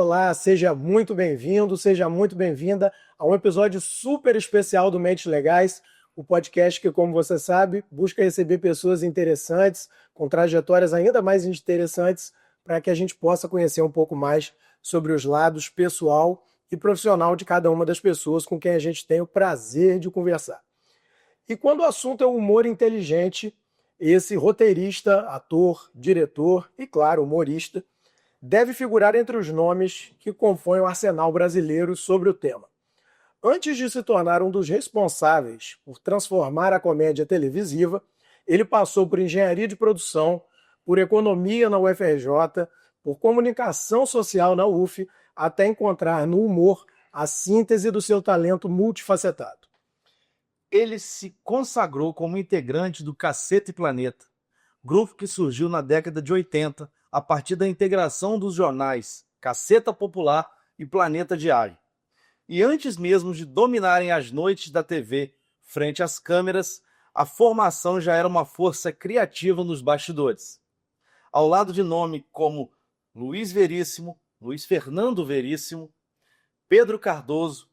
Olá, seja muito bem-vindo, seja muito bem-vinda a um episódio super especial do Mentes Legais, o podcast que, como você sabe, busca receber pessoas interessantes, com trajetórias ainda mais interessantes, para que a gente possa conhecer um pouco mais sobre os lados pessoal e profissional de cada uma das pessoas com quem a gente tem o prazer de conversar. E quando o assunto é o humor inteligente, esse roteirista, ator, diretor e, claro, humorista, deve figurar entre os nomes que compõem o arsenal brasileiro sobre o tema. Antes de se tornar um dos responsáveis por transformar a comédia televisiva, ele passou por engenharia de produção, por economia na UFRJ, por comunicação social na UF, até encontrar no humor a síntese do seu talento multifacetado. Ele se consagrou como integrante do Caceta e Planeta, grupo que surgiu na década de 80 a partir da integração dos jornais Caceta Popular e Planeta Diário. E antes mesmo de dominarem as noites da TV frente às câmeras, a formação já era uma força criativa nos bastidores. Ao lado de nomes como Luiz Veríssimo, Luiz Fernando Veríssimo, Pedro Cardoso,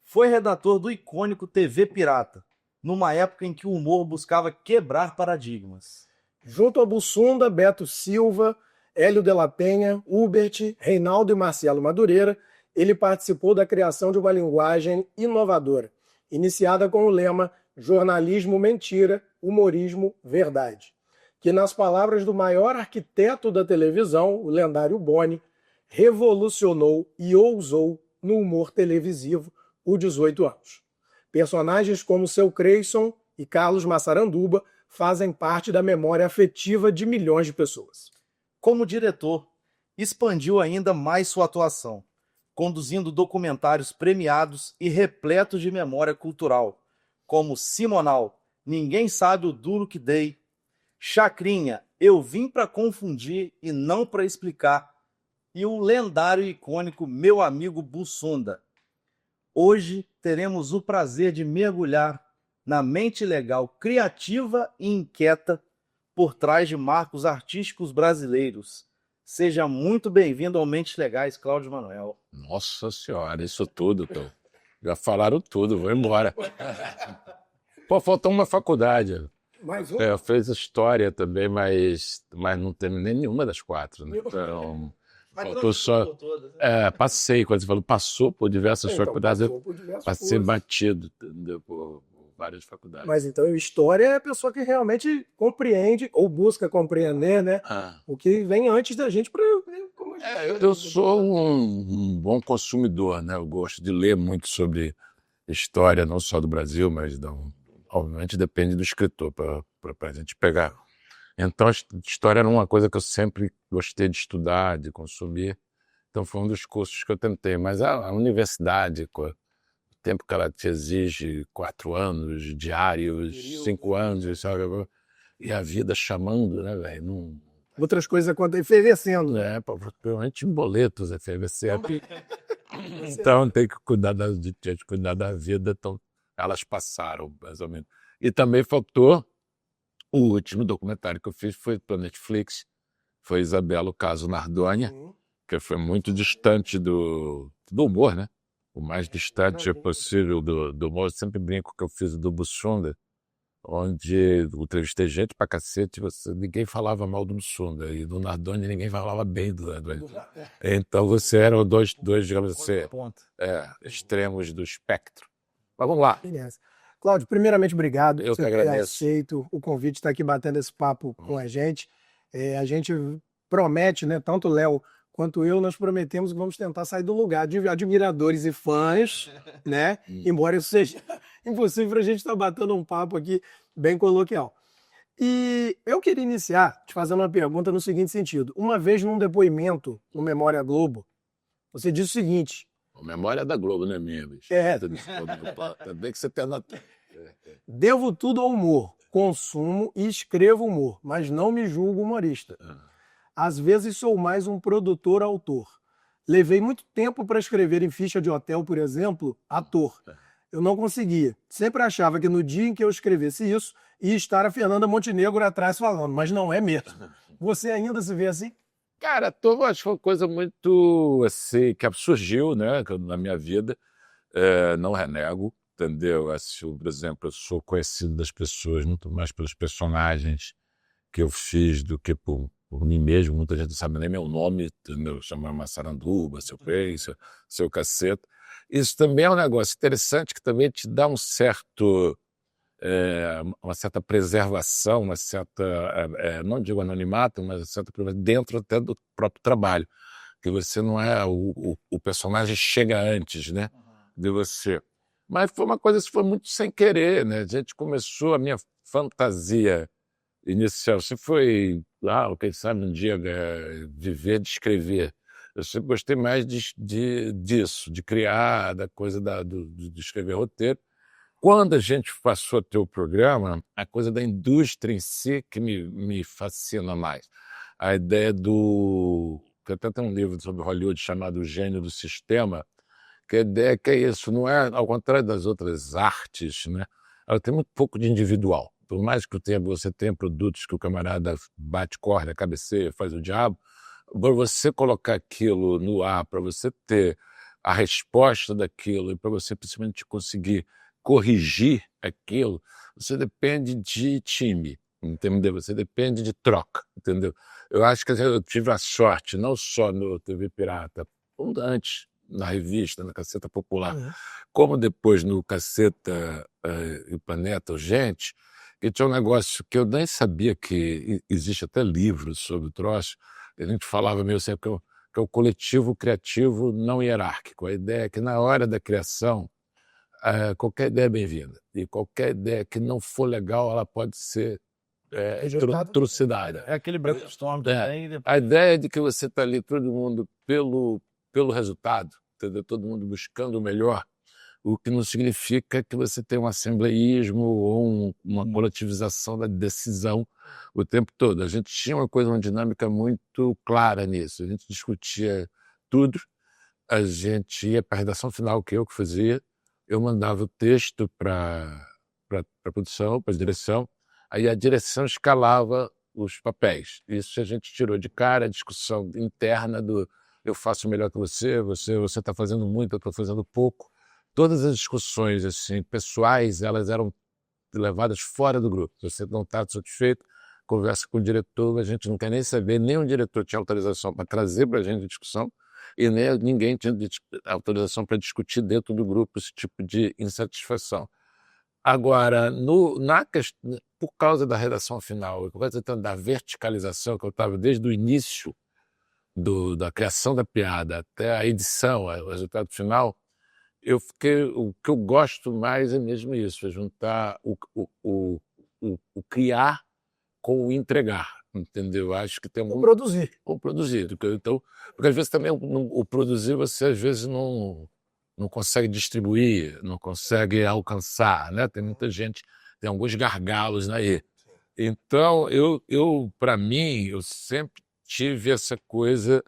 foi redator do icônico TV Pirata, numa época em que o humor buscava quebrar paradigmas. Junto a Bussunda, Beto Silva, Hélio de la Penha, Hubert, Reinaldo e Marcelo Madureira, ele participou da criação de uma linguagem inovadora, iniciada com o lema Jornalismo Mentira, Humorismo Verdade, que, nas palavras do maior arquiteto da televisão, o lendário Boni, revolucionou e ousou no humor televisivo por 18 anos. Personagens como Seu Creyson e Carlos Massaranduba fazem parte da memória afetiva de milhões de pessoas. Como diretor, expandiu ainda mais sua atuação, conduzindo documentários premiados e repletos de memória cultural, como Simonal, Ninguém Sabe o Duro que Dei, Chacrinha, Eu Vim Pra Confundir e Não Pra Explicar, e o lendário e icônico Meu Amigo Bussunda. Hoje teremos o prazer de mergulhar na mente legal, criativa e inquieta por trás de marcos artísticos brasileiros. Seja muito bem-vindo ao Mentes Legais, Cláudio Manuel. Nossa Senhora, isso tudo, pô. Já falaram tudo, vou embora. Pô, faltou uma faculdade. Mais um? Eu fiz história também, mas não terminei nenhuma das quatro, né? Então, faltou só... passei, quando você falou, passou por diversas faculdades, passei batido, entendeu? Por várias faculdades. Mas então, história é a pessoa que realmente compreende ou busca compreender, né? O que vem antes da gente para ver como a gente... Eu sou um bom consumidor, né? Eu gosto de ler muito sobre história, não só do Brasil, mas obviamente depende do escritor para a gente pegar. Então, a história era uma coisa que eu sempre gostei de estudar, de consumir. Então, foi um dos cursos que eu tentei. Mas a universidade, o tempo que ela te exige, 4 anos, diários, 5 anos, sabe? E a vida chamando, né, velho? Outras coisas acontecem, efervescendo. Provavelmente em boletos, efervescendo. Então, tem que cuidar da vida. Então, elas passaram, mais ou menos. E também faltou... O último documentário que eu fiz foi para Netflix, foi Isabela, o caso Nardônia, que foi muito distante do humor, né? O mais distante possível do humor. Eu sempre brinco que eu fiz do Bussunda, onde eu entrevistei gente pra cacete, ninguém falava mal do Bussunda, e do Nardônia ninguém falava bem do Nardônia. Então você eram dois digamos assim, extremos do espectro. Mas vamos lá. Beleza. Cláudio, primeiramente, obrigado por ter agradeço. aceito o convite de estar aqui batendo esse papo com a gente. A gente promete, né, tanto o Léo quanto eu, nós prometemos que vamos tentar sair do lugar de admiradores e fãs, né? Embora isso seja impossível para a gente estar batendo um papo aqui bem coloquial. E eu queria iniciar te fazendo uma pergunta no seguinte sentido. Uma vez num depoimento no Memória Globo, você disse o seguinte... A memória é da Globo, não é minha, bicho. Tem que você ter nota. Devo tudo ao humor, consumo e escrevo humor, mas não me julgo humorista. Às vezes sou mais um produtor-autor. Levei muito tempo para escrever em ficha de hotel, por exemplo, ator. Eu não conseguia. Sempre achava que no dia em que eu escrevesse isso, ia estar a Fernanda Montenegro atrás falando, mas não é mesmo. Você ainda se vê assim? Cara, acho que foi uma coisa muito, assim, que surgiu, né, na minha vida. Não renego, entendeu? Assim, por exemplo, eu sou conhecido das pessoas muito mais pelos personagens que eu fiz do que por mim mesmo. Muita gente não sabe nem meu nome, entendeu? Chama Massaranduba, seu Pei, seu Caceta. Isso também é um negócio interessante que também te dá uma certa preservação, uma certa, não digo anonimato, mas uma certa preservação dentro até do próprio trabalho, que você não é o personagem chega antes, né, de você. Mas foi uma coisa que foi muito sem querer, né? A gente começou a minha fantasia inicial, se foi quem sabe um dia viver de escrever. Eu sempre gostei mais disso, de criar, da coisa de escrever roteiro. Quando a gente passou a ter o programa, a coisa da indústria em si que me fascina mais. A ideia até tem um livro sobre Hollywood chamado O Gênio do Sistema, que a ideia que é isso, não é, ao contrário das outras artes, né? Ela tem muito pouco de individual. Por mais que você tenha produtos que o camarada bate corda, cabeceia, faz o diabo, para você colocar aquilo no ar, para você ter a resposta daquilo e para você principalmente conseguir corrigir aquilo, você depende de time, entendeu? Você depende de troca, entendeu? Eu acho que eu tive a sorte, não só no TV Pirata, antes na revista, na Caceta Popular, como depois no Caceta e Planeta Urgente, que tinha um negócio que eu nem sabia que existe até livros sobre o troço, a gente falava meio sempre que é o coletivo criativo não hierárquico. A ideia é que na hora da criação, qualquer ideia é bem-vinda. E qualquer ideia que não for legal, ela pode ser trucidada. É aquele brainstorm que tem. A ideia de que você está ali, todo mundo pelo resultado, entendeu? Todo mundo buscando o melhor, o que não significa que você tem um assembleísmo ou uma coletivização da decisão o tempo todo. A gente tinha uma dinâmica muito clara nisso. A gente discutia tudo, a gente ia para a redação final, que eu que fazia, eu mandava o texto para a produção, para a direção, aí a direção escalava os papéis. Isso a gente tirou de cara, a discussão interna do eu faço melhor que você está fazendo muito, eu estou fazendo pouco. Todas as discussões assim, pessoais, elas eram levadas fora do grupo. Se você não está satisfeito, conversa com o diretor, a gente não quer nem saber, nem o diretor tinha autorização para trazer para a gente a discussão, e nem ninguém tinha autorização para discutir dentro do grupo esse tipo de insatisfação. Agora, por causa da redação final, por causa da verticalização que eu estava desde o início da criação da piada até a edição, o resultado final, o que eu gosto mais é mesmo isso, é juntar o criar com o entregar, entendeu? Acho que tem produzir. O produzir. Então, porque às vezes também o produzir você às vezes não consegue distribuir, não consegue alcançar, né? Tem muita gente, tem alguns gargalos aí. Então, para mim, eu sempre tive essa coisa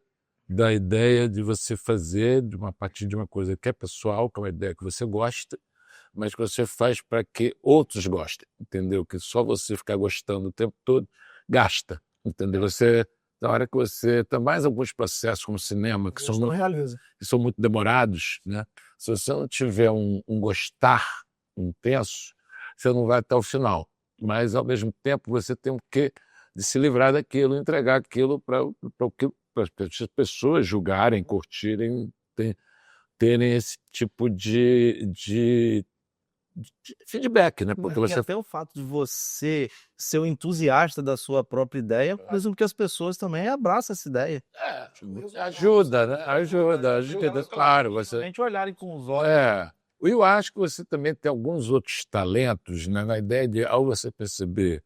da ideia de você fazer a partir de uma coisa que é pessoal, que é uma ideia que você gosta, mas que você faz para que outros gostem, entendeu? Que só você ficar gostando o tempo todo gasta, entendeu? Na hora que você tem mais alguns processos como cinema que são muito demorados, né? Se você não tiver um gostar intenso, você não vai até o final. Mas ao mesmo tempo você tem o quê de se livrar daquilo, entregar aquilo para as pessoas julgarem, curtirem, terem esse tipo de feedback, né? Porque você até o fato de você ser um entusiasta da sua própria ideia, mesmo que as pessoas também abraçam essa ideia. Ajuda, né? Ajuda, claro. Você realmente olharem com os olhos. Eu acho que você também tem alguns outros talentos, né? Na ideia de, ao você perceber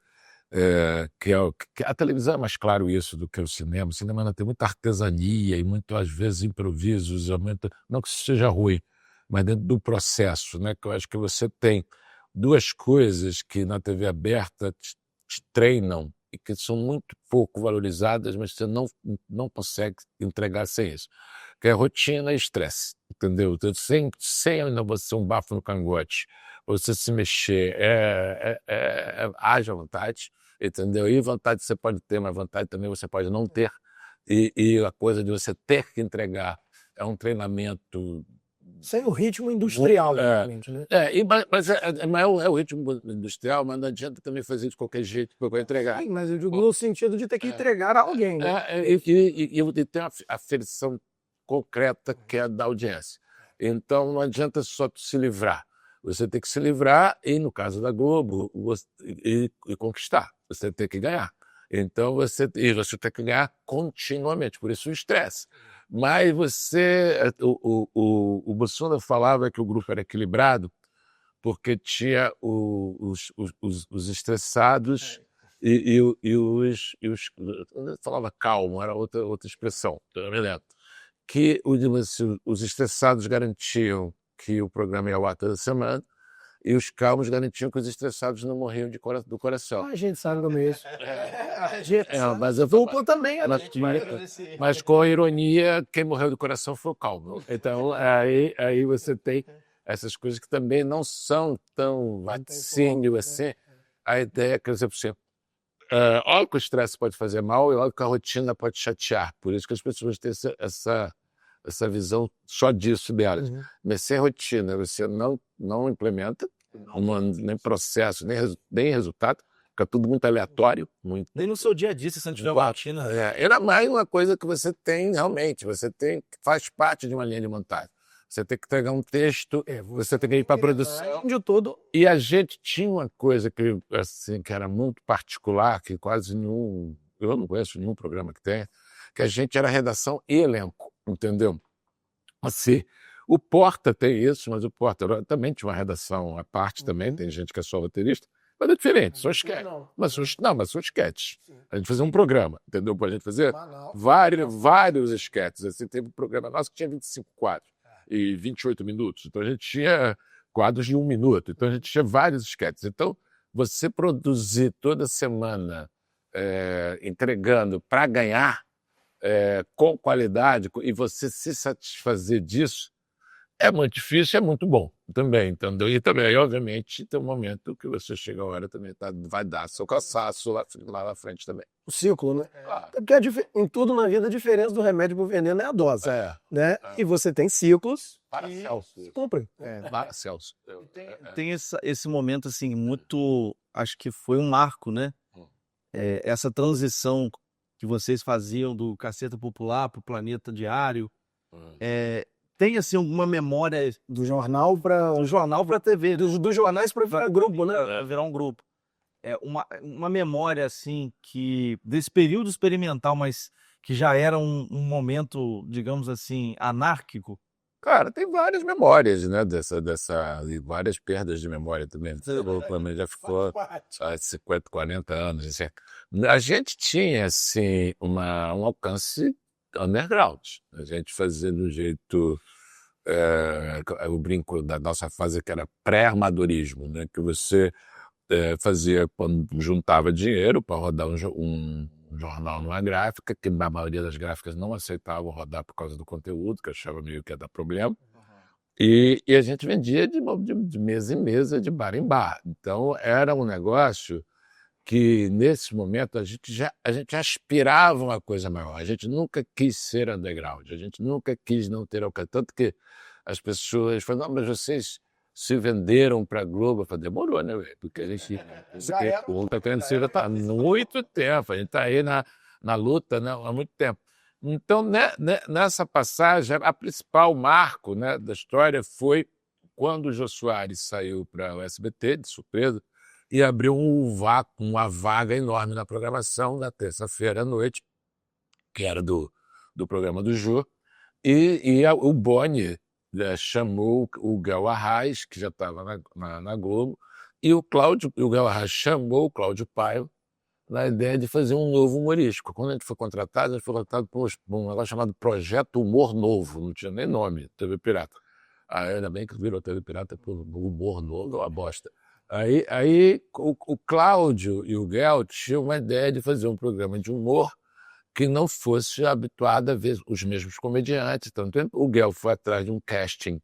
que a televisão é mais claro isso do que o cinema. O cinema ainda tem muita artesania e muito, às vezes, improvisos, não que isso seja ruim, mas dentro do processo, né? Que eu acho que você tem duas coisas que na TV aberta te treinam e que são muito pouco valorizadas, mas você não consegue entregar sem isso, que é rotina e estresse, entendeu? Então, sem ainda você um bafo no cangote, você se mexer, haja vontade, entendeu? E vontade você pode ter, mas vontade também você pode não ter. e a coisa de você ter que entregar é um treinamento... Sem o ritmo industrial, realmente, né? Mas é o ritmo industrial, mas não adianta também fazer de qualquer jeito para entregar. Sim, mas eu digo no sentido de ter que entregar a alguém, né? E tem uma aferição concreta que é a da audiência. Então não adianta só se livrar. Você tem que se livrar e, no caso da Globo, e conquistar. Você tem que ganhar. Então você tem que ganhar continuamente, por isso o estresse. Mas o Bussunda falava que o grupo era equilibrado porque tinha os estressados e os... Eu falava calmo, era outra expressão, eu me lembro. Que os estressados garantiam que o programa ia ao ar toda semana e os calmos garantiam que os estressados não morriam do coração. A gente sabe como é isso. Mas eu Dupla também, mas com a ironia, quem morreu do coração foi o calmo. Então, aí você tem essas coisas que também não são tão vaticínio assim. A ideia é que, por exemplo, olha que o estresse pode fazer mal e olha que a rotina pode chatear. Por isso que as pessoas têm essa visão só disso delas. Mas sem rotina, você não implementa nem processo, nem resultado, fica tudo muito aleatório. Nem no seu dia a dia, se você não tiver uma rotina. Era mais uma coisa que você tem realmente, faz parte de uma linha de montagem. Você tem que entregar um texto, você tem que ir para a produção. De todo. E a gente tinha uma coisa que era muito particular, que quase eu não conheço nenhum programa que tenha, que a gente era redação e elenco, entendeu? Assim, o Porta tem isso, mas o Porta também tinha uma redação à parte também, tem gente que é só roteirista, mas é diferente, são esquetes. Mas são esquetes. A gente fazia um programa, entendeu? A gente fazer vários esquetes. Assim, teve um programa nosso que tinha 25 quadros e 28 minutos. Então a gente tinha quadros de 1 minuto. Então a gente tinha vários esquetes. Então você produzir toda semana entregando para ganhar com qualidade e você se satisfazer disso é muito difícil, é muito bom também, entendeu? E também, obviamente, tem um momento que você chega a hora também, vai dar seu cansaço lá na frente também. O ciclo, né? Porque em tudo na vida a diferença do remédio pro veneno é a dose, né? E você tem ciclos Paracelso. Cumpre. Paracelso. Tem esse momento, assim, muito... Acho que foi um marco, né? Essa transição que vocês faziam do Caceta Popular pro Planeta Diário. Tem, assim, alguma memória... Do jornal para TV. Dos jornais para virar grupo, né? Virar um grupo. Uma memória, assim, desse período experimental, mas que já era um momento, digamos assim, anárquico. Cara, tem várias memórias, né, e várias perdas de memória também. O já ficou há 50, 40 anos. Assim. A gente tinha, assim, um alcance underground. A gente fazia do jeito... eu brinco da nossa fase que era pré-armadorismo, né, que você fazia quando juntava dinheiro para rodar um jornal numa gráfica, que na maioria das gráficas não aceitavam rodar por causa do conteúdo, que achava meio que ia dar problema. E a gente vendia de mesa em mesa, de bar em bar. Então era um negócio que, nesse momento, a gente aspirava uma coisa maior. A gente nunca quis ser underground, a gente nunca quis não ter alcance. Tanto que as pessoas falaram, não, mas vocês se venderam para a Globo. Eu falei, demorou, né, velho? Porque a gente está querendo ser há muito tempo, a gente está aí na luta, né, há muito tempo. Então, né, nessa passagem, a principal marco, né, da história foi quando o Jô Soares saiu para o SBT, de surpresa, e abriu uma vaga enorme na programação na terça-feira à noite, que era do programa do Jô, e o Boni chamou o Guel Arraes, que já estava na Globo, e o Guel Arraes chamou o Cláudio Paiva na ideia de fazer um novo humorístico. Quando a gente foi contratado por um negócio chamado Projeto Humor Novo, não tinha nem nome, TV Pirata. Ainda bem que virou TV Pirata por Humor Novo, uma bosta. Aí o Cláudio e o Guel tinham uma ideia de fazer um programa de humor que não fosse habituado a ver os mesmos comediantes. Tanto o Guel foi atrás de um casting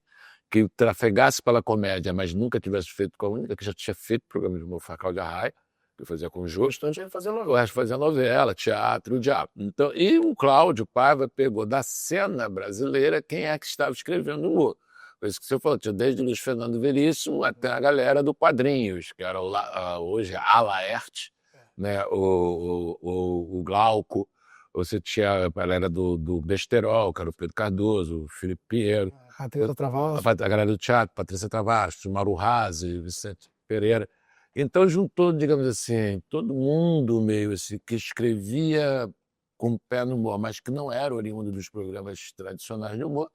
que trafegasse pela comédia, mas nunca tivesse feito com a única que já tinha feito programa de humor, foi a Cláudia Raia. que fazia com o O Jô. restante ele fazia O novela. resto fazia novela, teatro, o diabo. Então, e o Cláudio Paiva pegou da cena brasileira quem é que estava escrevendo humor. Por isso que você falou, tinha desde o Luiz Fernando Veríssimo até a galera do Quadrinhos, que era hoje a Laerte, né? o Glauco, você tinha a galera do Besterol, que era o Pedro Cardoso, o Felipe Pinheiro, A Teresa Travassos. a galera do teatro, Patrícia Travassos, Mauro Razzi, Vicente Pereira. Então juntou, digamos assim, todo mundo meio assim, que escrevia com o pé no humor, mas que não era oriundo dos programas tradicionais de humor.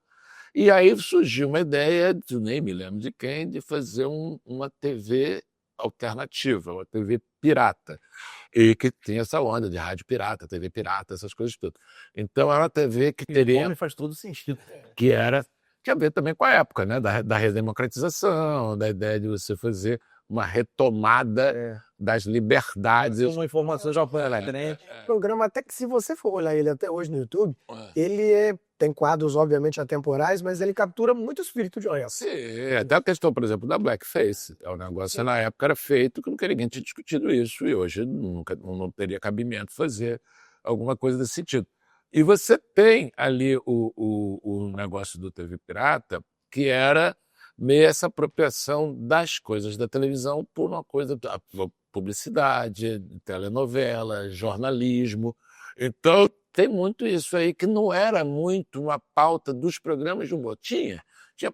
E aí surgiu uma ideia, nem me lembro de quem, de fazer uma TV alternativa, uma TV pirata. E que tinha essa onda de rádio pirata, TV pirata, essas coisas todas. Então era uma TV que O teria nome faz todo sentido. que tinha a ver também com a época, né? Da redemocratização, da ideia de você fazer uma retomada das liberdades. Uma informação já foi na internet. O programa, até que se você for olhar ele até hoje no YouTube, ele tem quadros, obviamente, atemporais, mas ele captura muito o espírito de uma época. Sim, até a questão, por exemplo, da blackface. É um negócio que na época era feito que nunca ninguém tinha discutido isso e hoje não teria cabimento fazer alguma coisa desse sentido. E você tem ali o negócio do TV Pirata, que era meio essa apropriação das coisas da televisão por uma coisa da publicidade, telenovela, jornalismo. Então, tem muito isso aí que não era muito uma pauta dos programas de humor. Tinha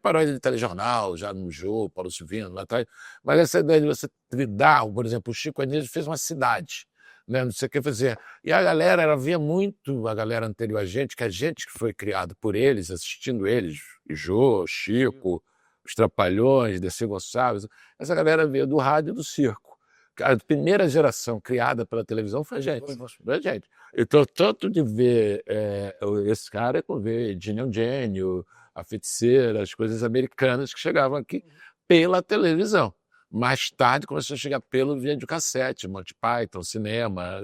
paródia de telejornal, já no Jô, Paulo Silvino, lá atrás, mas essa ideia de você lidar, por exemplo, o Chico Anísio fez uma cidade, né? Não sei o que fazer. E a galera, via muito a galera anterior a gente que foi criado por eles, assistindo eles, Jô, Chico, os Trapalhões, Dercy Gonçalves, essa galera veio do rádio e do circo. A primeira geração criada pela televisão foi a gente. Então, tanto de ver esse cara, como ver Ginny Eugênio, a Feiticeira, as coisas americanas que chegavam aqui pela televisão. Mais tarde começou a chegar pelo videocassete, Monty Python, cinema,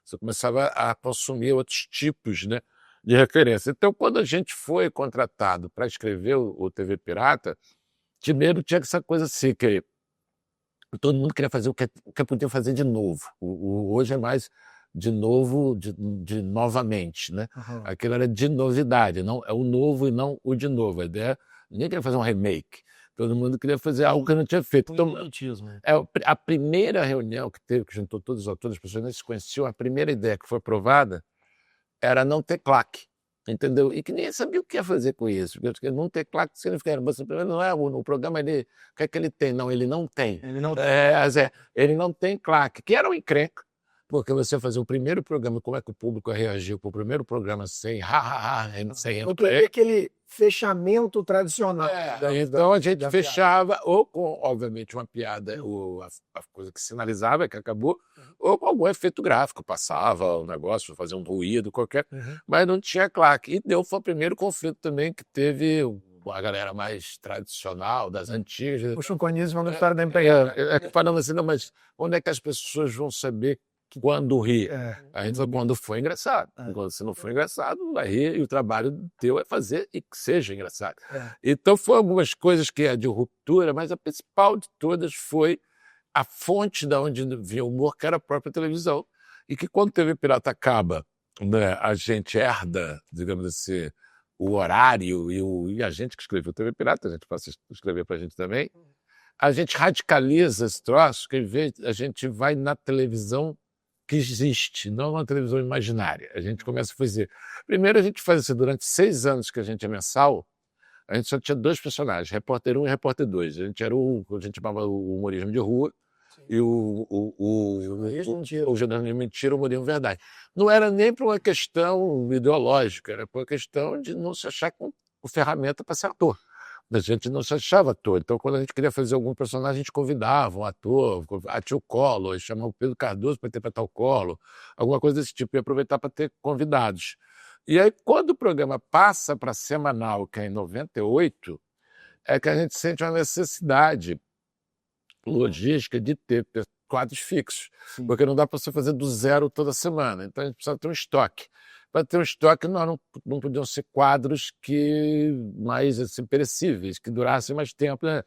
você começava a consumir outros tipos, né, de referência. Então, quando a gente foi contratado para escrever o TV Pirata, primeiro tinha essa coisa assim, que todo mundo queria fazer o que podia fazer de novo. Hoje é mais de novo, de novamente, né? Uhum. Aquilo era de novidade, não é o novo e não o de novo. A ideia, ninguém queria fazer um remake. Todo mundo queria fazer algo que não tinha feito. Então, a primeira reunião que teve, que juntou todos os autores, as pessoas nem se conheciam, a primeira ideia que foi aprovada era não ter claque. Entendeu? E que nem sabia o que ia fazer com isso. Porque não ter claque significa, você primeiro não é o programa, o que é que ele tem? Não, ele não tem. Ele não tem claque, que era um encrenca. Porque você fazer o primeiro programa, como é que o público reagiu para o primeiro programa sem sem não tem aquele fechamento tradicional. Então a gente fechava ou com, obviamente, uma piada, a coisa que sinalizava que acabou, ou com algum efeito gráfico, passava o negócio, fazia um ruído qualquer, mas não tinha claque. E foi o primeiro conflito também que teve a galera mais tradicional, das antigas. O Chico Anísio falando a história da empregada. Falando assim, não, mas onde é que as pessoas vão saber quando rir? A gente fala, quando for engraçado. Quando se não for engraçado, não vai rir, e o trabalho teu é fazer e que seja engraçado. Então, foram algumas coisas que é de ruptura, mas a principal de todas foi a fonte de onde vinha o humor, que era a própria televisão. E que quando TV Pirata acaba, né, a gente herda, digamos assim, o horário e a gente que escreveu TV Pirata, a gente passa a escrever para a gente também, a gente radicaliza esse troço, que a gente vai na televisão que existe, não na televisão imaginária. A gente começa a fazer. Primeiro, a gente faz isso durante 6 anos que a gente é mensal, a gente só tinha 2 personagens, Repórter 1 e Repórter 2. A gente era a gente chamava o humorismo de rua. Sim. E o jornalismo mentira, o humorismo verdade. Não era nem por uma questão ideológica, era por uma questão de não se achar com ferramenta para ser ator. A gente não se achava ator. Então, quando a gente queria fazer algum personagem, a gente convidava um ator, tinha o Collor, chamava o Pedro Cardoso para interpretar o Collor, alguma coisa desse tipo, e aproveitar para ter convidados. E aí, quando o programa passa para semanal, que é em 98, é que a gente sente uma necessidade logística de ter quadros fixos. Sim. Porque não dá para você fazer do zero toda semana. Então, a gente precisa ter um estoque. Para ter um estoque, não podiam ser quadros mais assim, perecíveis, que durassem mais tempo, né?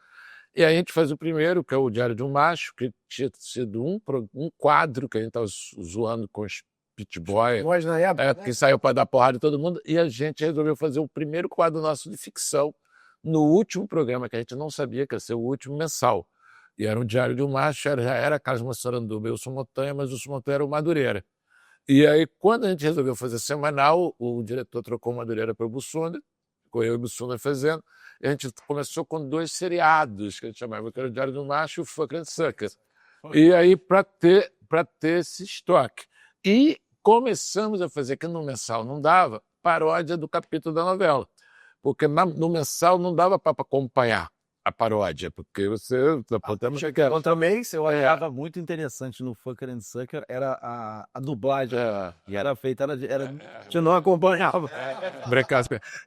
E aí a gente faz o primeiro, que é o Diário de um Macho, que tinha sido um quadro que a gente estava zoando com os Pit Boy, Nós na época, que saiu para dar porrada em todo mundo, e a gente resolveu fazer o primeiro quadro nosso de ficção no último programa, que a gente não sabia que ia ser o último mensal. E era um Diário de um Macho, já era Carlos Massaranduba e Wilson Montanha, mas o Wilson Montanha era o Madureira. E aí, quando a gente resolveu fazer semanal, o diretor trocou o Madureira para o Bussunda, ficou eu e o Bussunda fazendo, e a gente começou com 2 seriados, que a gente chamava, que era o Diário do Macho e o Fucker and Sucker. E aí, para ter esse estoque. E começamos a fazer, que no mensal não dava, paródia do capítulo da novela. Porque no mensal não dava para acompanhar a paródia, porque você... Eu também, eu achava muito interessante no Fucker and Sucker, era a dublagem. E era feita, a gente não acompanhava.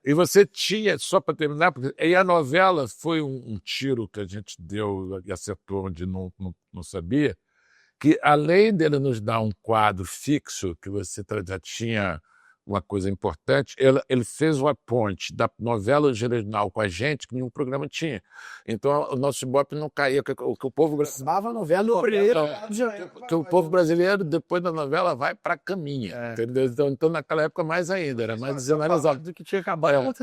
E você tinha, só para terminar, porque aí a novela foi um tiro que a gente deu e acertou onde não sabia, que além dele nos dar um quadro fixo, que você já tinha uma coisa importante, ele fez uma ponte da novela original com a gente que nenhum programa tinha. Então o nosso Ibope não caía, que o povo Gravava a novela no primeiro. que o povo brasileiro, depois da novela, vai para a caminha. Entendeu? Então, naquela época, mais ainda, era mais desanalisado do que tinha acabado.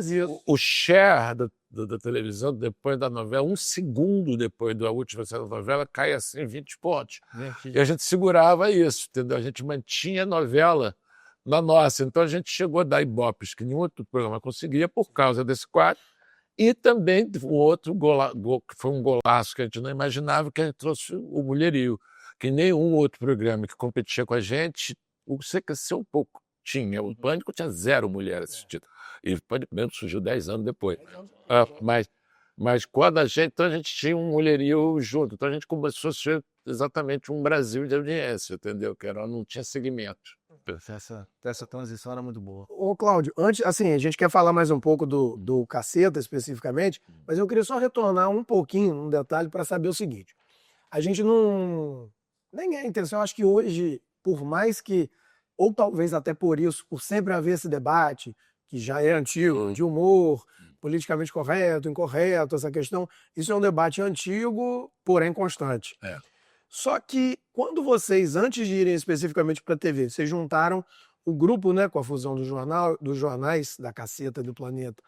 O share da televisão, depois da novela, 1 segundo depois da última da novela, cai assim 20 pontos. E a gente segurava isso, entendeu? A gente mantinha a novela na nossa. Então a gente chegou a dar ibopes que nenhum outro programa conseguia por causa desse quadro. E também um outro que foi um golaço que a gente não imaginava, que a gente trouxe o Mulherio, que nenhum outro programa que competia com a gente, o CQC um pouco tinha. O Pânico tinha 0 mulher assistindo. E o Pânico mesmo surgiu 10 anos depois. Mas quando a gente tinha um Mulherio junto. Então a gente começou a ser exatamente um Brasil de audiência, entendeu? Que não tinha segmento. Essa transição era muito boa. Ô, Cláudio, antes, assim, a gente quer falar mais um pouco do Caceta especificamente, mas eu queria só retornar um pouquinho, um detalhe, para saber o seguinte. A gente não... Nem é a intenção, eu acho que hoje, por mais que, ou talvez até por isso, por sempre haver esse debate, que já é antigo, de humor, politicamente correto, incorreto, essa questão, isso é um debate antigo, porém constante. Só que quando vocês, antes de irem especificamente para a TV, vocês juntaram o grupo, né, com a fusão dos jornais da Caceta e do Planeta,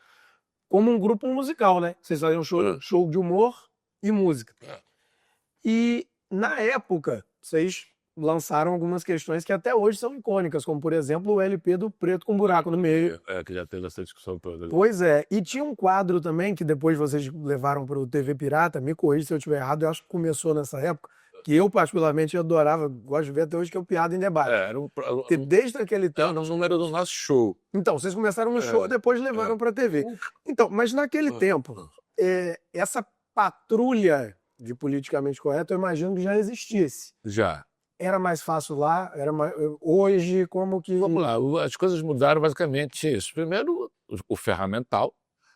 como um grupo musical, né? Vocês faziam show de humor e música. E na época, vocês lançaram algumas questões que até hoje são icônicas, como por exemplo o LP do Preto com Buraco no meio. Que já teve essa discussão toda. Pois é, e tinha um quadro também que depois vocês levaram para o TV Pirata, me corrija se eu estiver errado, eu acho que começou nessa época, que eu particularmente adorava, gosto de ver até hoje, que é o Piada em Debate. Porque desde aquele tempo... Era um número do nosso show. Então, vocês começaram no show, depois levaram para a TV. Então, mas naquele tempo, essa patrulha de politicamente correto, eu imagino que já existisse. Já. Era mais fácil lá? Hoje, como que... Vamos lá, as coisas mudaram basicamente isso. Primeiro, o ferramental.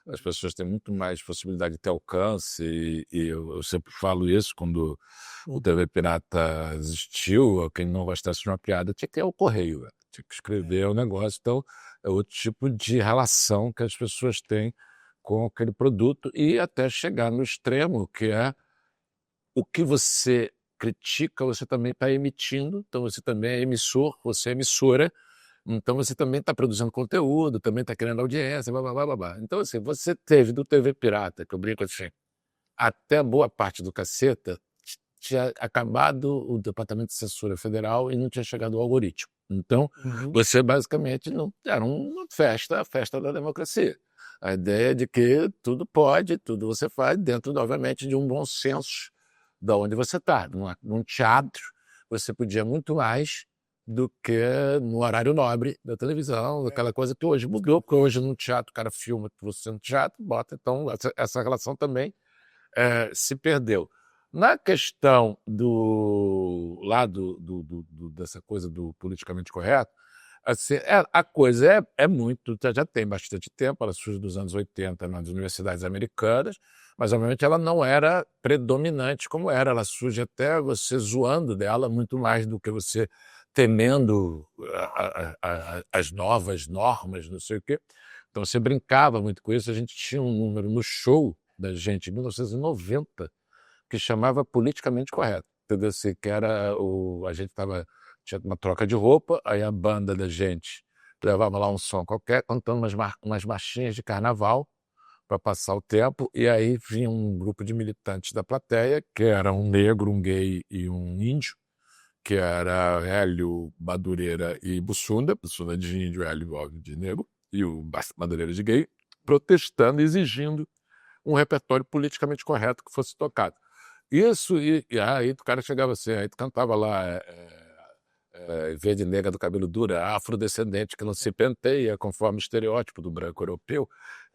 As pessoas têm muito mais possibilidade de ter alcance, e eu sempre falo isso quando o TV Pirata existiu, quem não gostasse de uma piada tinha que ter o correio, tinha que escrever o negócio. Então, é outro tipo de relação que as pessoas têm com aquele produto, e até chegar no extremo, que é o que você critica, você também está emitindo. Então, você também é emissor, você é emissora. Então você também está produzindo conteúdo, também está criando audiência, blá, blá, blá, blá, blá. Então, assim, você teve do TV Pirata, que eu brinco assim, até boa parte do Caceta, tinha acabado o Departamento de Censura Federal e não tinha chegado o algoritmo. Então, você basicamente não era uma festa, a festa da democracia. A ideia de que tudo pode, tudo você faz, dentro, obviamente, de um bom senso de onde você está. Num teatro, você podia muito mais do que no horário nobre da televisão, aquela coisa que hoje mudou, porque hoje no teatro o cara filma você no teatro, bota, então essa relação também se perdeu. Na questão dessa coisa do politicamente correto, assim, a coisa é muito, já tem bastante tempo, ela surge dos anos 80 nas universidades americanas, mas obviamente ela não era predominante como era, ela surge até você zoando dela muito mais do que você temendo as novas normas, não sei o quê. Então você brincava muito com isso. A gente tinha um número no show da gente em 1990, que chamava Politicamente Correto. Entendeu? Assim, que era a gente tinha uma troca de roupa, aí a banda da gente levava lá um som qualquer, cantando umas marchinhas de carnaval para passar o tempo, e aí vinha um grupo de militantes da plateia, que era um negro, um gay e um índio, que era Hélio, Madureira e Bussunda de índio, Hélio óbvio, de negro, e o Madureira de gay, protestando, exigindo um repertório politicamente correto que fosse tocado. Isso, e aí o cara chegava assim, aí tu cantava lá, verde negra do cabelo duro, afrodescendente que não se penteia conforme o estereótipo do branco europeu,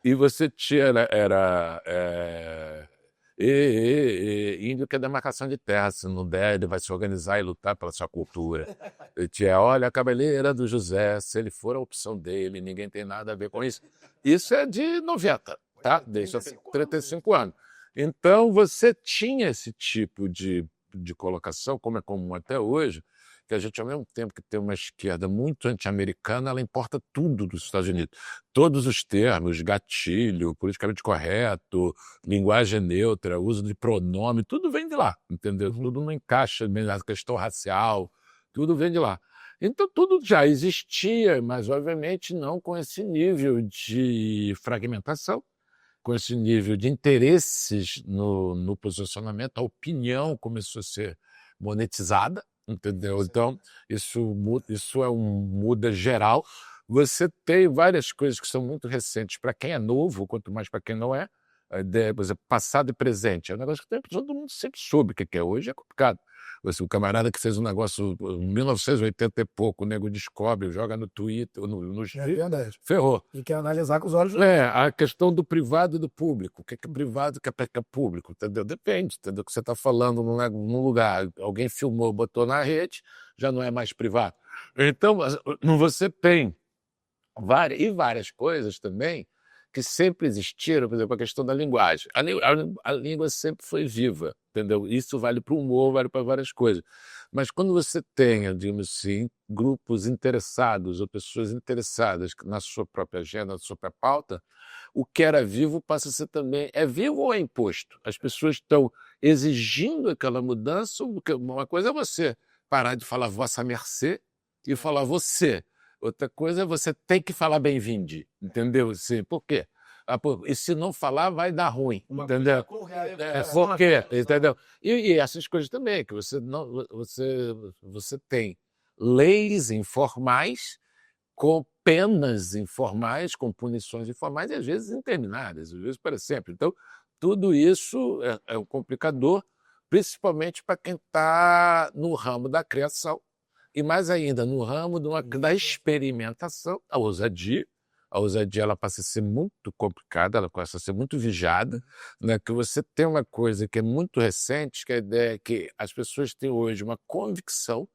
e você tinha, índio que é demarcação de terra, se não der ele vai se organizar e lutar pela sua cultura. E tinha, olha a cabeleira do José, se ele for a opção dele, ninguém tem nada a ver com isso. Isso é de 90, tá? Deixa 35 anos. Então você tinha esse tipo de colocação, como é comum até hoje, que a gente, ao mesmo tempo que tem uma esquerda muito anti-americana, ela importa tudo dos Estados Unidos. Todos os termos, gatilho, politicamente correto, linguagem neutra, uso de pronome, tudo vem de lá, entendeu? Tudo não encaixa, a questão racial, tudo vem de lá. Então tudo já existia, mas obviamente não com esse nível de fragmentação, com esse nível de interesses no posicionamento. A opinião começou a ser monetizada, entendeu? Então, isso muda geral. Você tem várias coisas que são muito recentes para quem é novo, quanto mais para quem não é. A ideia, por exemplo, passado e presente. É um negócio que todo mundo sempre soube o que é. Hoje é complicado. O camarada que fez um negócio em 1980 e pouco, o nego descobre, joga no Twitter, no É verdade. ferrou. E quer analisar com os olhos. A questão do privado e do público. O que é privado e o que é público? Entendeu? Depende. Entendeu? O que você está falando num lugar, alguém filmou, botou na rede, já não é mais privado. Então, você tem várias coisas também que sempre existiram, por exemplo, a questão da linguagem. A língua sempre foi viva, entendeu? Isso vale para o humor, vale para várias coisas. Mas quando você tem, digamos assim, grupos interessados ou pessoas interessadas na sua própria agenda, na sua própria pauta, o que era vivo passa a ser também... É vivo ou é imposto? As pessoas estão exigindo aquela mudança. Uma coisa é você parar de falar vossa mercê e falar você. Outra coisa é você tem que falar bem-vinde, entendeu? Assim, por quê? E se não falar, vai dar ruim, entendeu? Por quê? Entendeu? E essas coisas também, que você tem leis informais com penas informais, com punições informais, e às vezes intermináveis, às vezes para sempre. Então, tudo isso é um complicador, principalmente para quem está no ramo da criação, e mais ainda no ramo da experimentação, a ousadia. A ousadia ela passa a ser muito complicada, ela passa a ser muito vigiada, né? Que você tem uma coisa que é muito recente, que é a ideia que as pessoas têm hoje uma convicção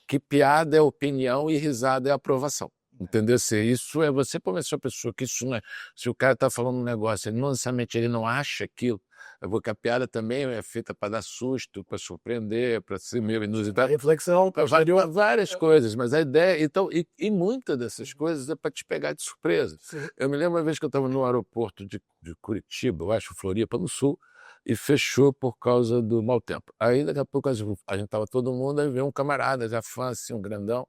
que piada é opinião e risada é aprovação. Entendeu? Se isso é você começou a pessoa que isso não é. Se o cara está falando um negócio, não necessariamente ele não acha aquilo, porque a piada também é feita para dar susto, para surpreender, para ser meio inusitado. Reflexão, várias coisas, mas a ideia. Então, e muitas dessas coisas é para te pegar de surpresa. Sim. Eu me lembro uma vez que eu estava no aeroporto de Curitiba, eu acho, Floripa, no Sul, e fechou por causa do mau tempo. Aí, daqui a pouco, a gente estava todo mundo, aí veio um camarada, já fã, assim, um grandão.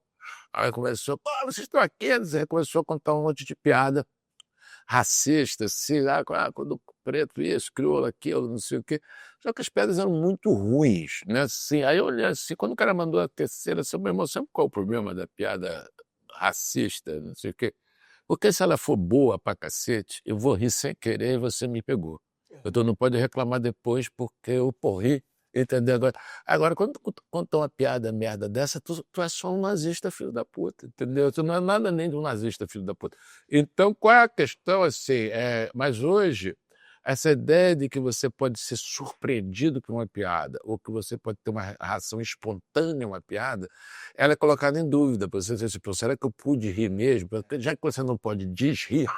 Aí começou, pô, vocês estão aqui? Aí começou a contar um monte de piada racista, assim, quando preto isso, crioulo aquilo, não sei o quê. Só que as piadas eram muito ruins, né? Assim, aí eu olhei assim, quando o cara mandou a terceira, assim, meu irmão, sabe qual é o problema da piada racista, não sei o quê? Porque se ela for boa pra cacete, eu vou rir sem querer e você me pegou. Então não pode reclamar depois porque eu porri. Entendeu? Agora, quando conta uma piada merda dessa, tu é só um nazista filho da puta, entendeu? Tu não é nada nem de um nazista filho da puta. Então, qual é a questão, assim? Mas hoje, essa ideia de que você pode ser surpreendido por uma piada, ou que você pode ter uma reação espontânea a uma piada, ela é colocada em dúvida. Você diz assim, será que eu pude rir mesmo? Porque já que você não pode desrir,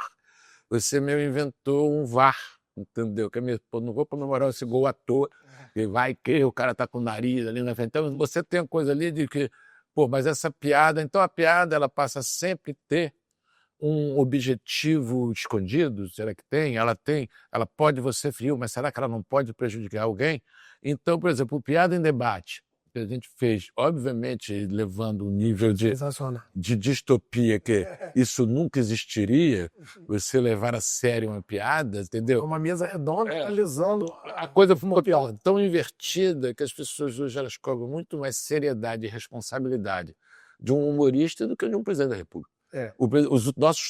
você mesmo inventou um VAR. Entendeu? Que não vou comemorar esse gol à toa, e vai que o cara tá com o nariz ali na frente. Então você tem a coisa ali de que, pô, mas essa piada, então a piada ela passa a sempre ter um objetivo escondido? Será que tem? Ela tem? Ela pode ser frio, mas será que ela não pode prejudicar alguém? Então, por exemplo, o Piada em Debate, que a gente fez, obviamente levando um nível Sensacional. de distopia, que isso nunca existiria, você levar a sério uma piada, entendeu? Uma mesa redonda analisando A coisa ficou tão invertida que as pessoas hoje elas cobram muito mais seriedade e responsabilidade de um humorista do que de um presidente da República.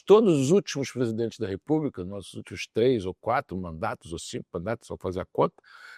Todos os últimos presidentes da República, nossos últimos 3 ou 4 mandatos, ou 5 mandatos, só fazer a conta,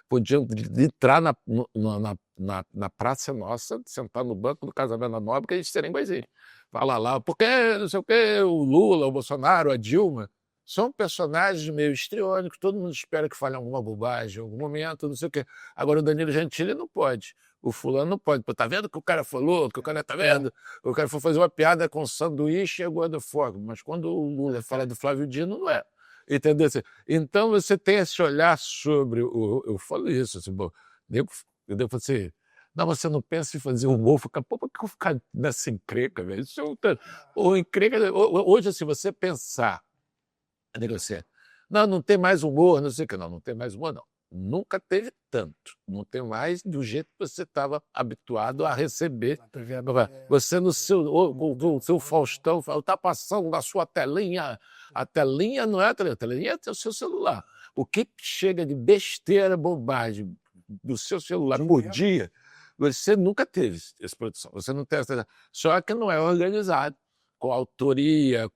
podiam entrar na praça nossa, sentar no banco do Casamento da Nobre, que eles serem iguaizinhos. Fala lá, porque não sei o quê, o Lula, o Bolsonaro, a Dilma, são personagens meio histriônicos, todo mundo espera que fale alguma bobagem em algum momento, não sei o quê. Agora o Danilo Gentili não pode. O fulano não pode. Pô, tá vendo o que o cara falou? Que o cara tá vendo? O cara foi fazer uma piada com sanduíche e agora fogo. Mas quando o Lula fala do Flávio Dino, não é. Entendeu? Então você tem esse olhar sobre eu falo isso, assim, bom, eu falo assim, não, você não pensa em fazer humor, por que eu vou ficar nessa encrenca, velho? Isso ou encrenca, hoje, assim, você pensar, negociar, não tem mais humor, não sei o que, não tem mais humor, não. Nunca teve tanto. Não tem mais do jeito que você estava habituado a receber. Você no seu Faustão, está passando na sua telinha. A telinha não é a telinha é o seu celular. O que chega de besteira, bobagem do seu celular por dia, você nunca teve essa produção. Você não tem essa. Só que não é organizado, com autoria,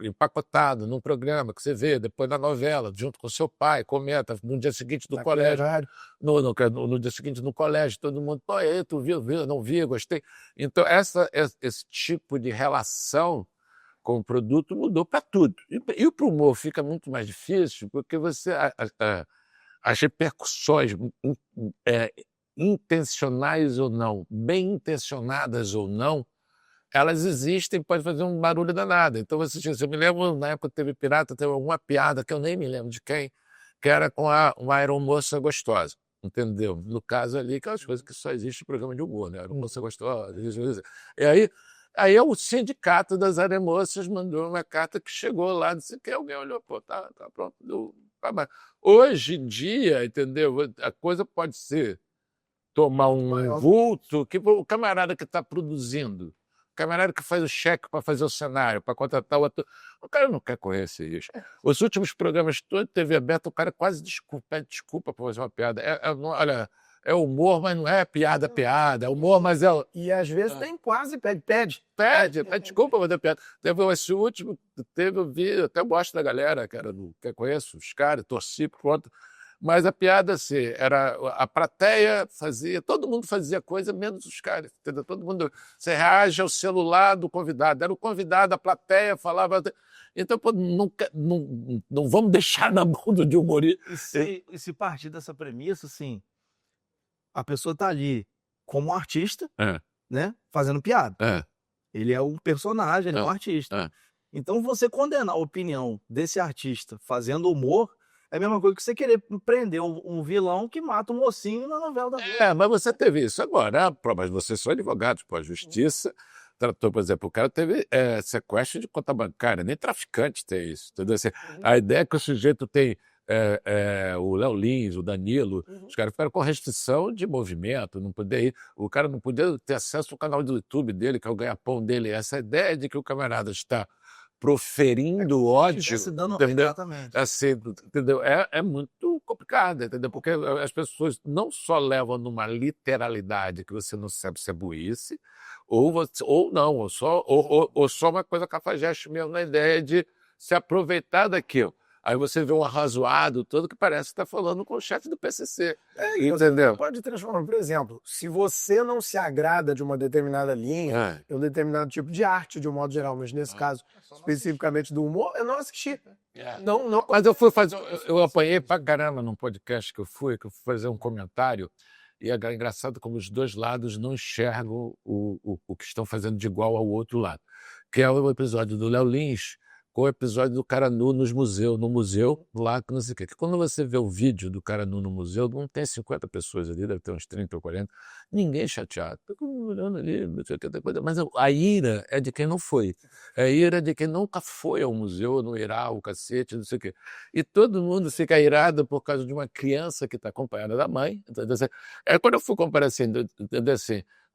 empacotado num programa que você vê, depois na novela, junto com seu pai, comenta, no dia seguinte do colégio. No dia seguinte no colégio, todo mundo, pô, tu viu? Não vi, gostei. Então, esse tipo de relação com o produto mudou para tudo. E para o humor fica muito mais difícil, porque as repercussões intencionais ou não, bem intencionadas ou não, elas existem, pode fazer um barulho danado. Então, eu me lembro, na época que teve Pirata, teve alguma piada, que eu nem me lembro de quem, que era com uma aeromoça gostosa, entendeu? No caso ali, aquelas coisas que só existe em programa de humor, né? Aeromoça gostosa. E aí o sindicato das aeromoças mandou uma carta que chegou lá, disse que alguém olhou, pô, tá pronto. Hoje em dia, entendeu? A coisa pode ser tomar um vulto, que o camarada que está produzindo, o camarada que faz o cheque para fazer o cenário, para contratar o ator, o cara não quer conhecer isso. Os últimos programas todos de TV aberta, o cara quase pede desculpa por fazer uma piada. Olha, é humor, mas não é piada, é humor, mas é... E às vezes tem quase, pede desculpa por fazer piada. Teve esse último, eu vi, até gosto da galera, que conheço os caras, torci, pronto. Mas a piada, assim, era a plateia fazia, todo mundo fazia coisa, menos os caras, entendeu? Todo mundo, você reage ao celular do convidado, era o convidado, a plateia falava... Então, pô, não vamos deixar na mão de humorista. E se partir dessa premissa, assim, a pessoa está ali como artista, né, fazendo piada. Ele é um personagem, ele é um artista. Então, você condenar a opinião desse artista fazendo humor é a mesma coisa que você querer prender um vilão que mata um mocinho na novela da Globo. Mas você teve isso agora, mas vocês são advogados, pô, a justiça tratou, por exemplo, o cara teve sequestro de conta bancária, nem traficante tem isso, entendeu? A ideia é que o sujeito tem o Léo Lins, o Danilo, os caras ficaram com restrição de movimento, não podia ir, o cara não podia ter acesso ao canal do YouTube dele, que é o ganha-pão dele. Essa ideia de que o camarada está proferindo ódio, entendeu? Exatamente. Assim, entendeu? É muito complicado, entendeu? Porque as pessoas não só levam numa literalidade que você não sabe se é burrice, ou não, ou só uma coisa cafajeste mesmo, na ideia de se aproveitar daquilo. Aí você vê um arrazoado todo que parece que está falando com o chefe do PCC. Entendeu? Pode transformar, por exemplo, se você não se agrada de uma determinada linha, ou determinado tipo de arte, de um modo geral, mas nesse caso, especificamente do humor, eu não assisti. Não. Mas eu apanhei pra caramba num podcast que eu fui fazer um comentário, e é engraçado como os dois lados não enxergam o que estão fazendo de igual ao outro lado. Que é o episódio do Léo Lins, com o episódio do cara nu no museu, lá, que não sei o quê. Que quando você vê o vídeo do cara nu no museu, não tem 50 pessoas ali, deve ter uns 30 ou 40, ninguém chateado. Tá todo mundo olhando ali, não sei o que, mas a ira é de quem não foi. A ira é de quem nunca foi ao museu, não irá, o cacete, não sei o quê. E todo mundo fica irado por causa de uma criança que está acompanhada da mãe. Entendeu? Quando eu fui comparar assim,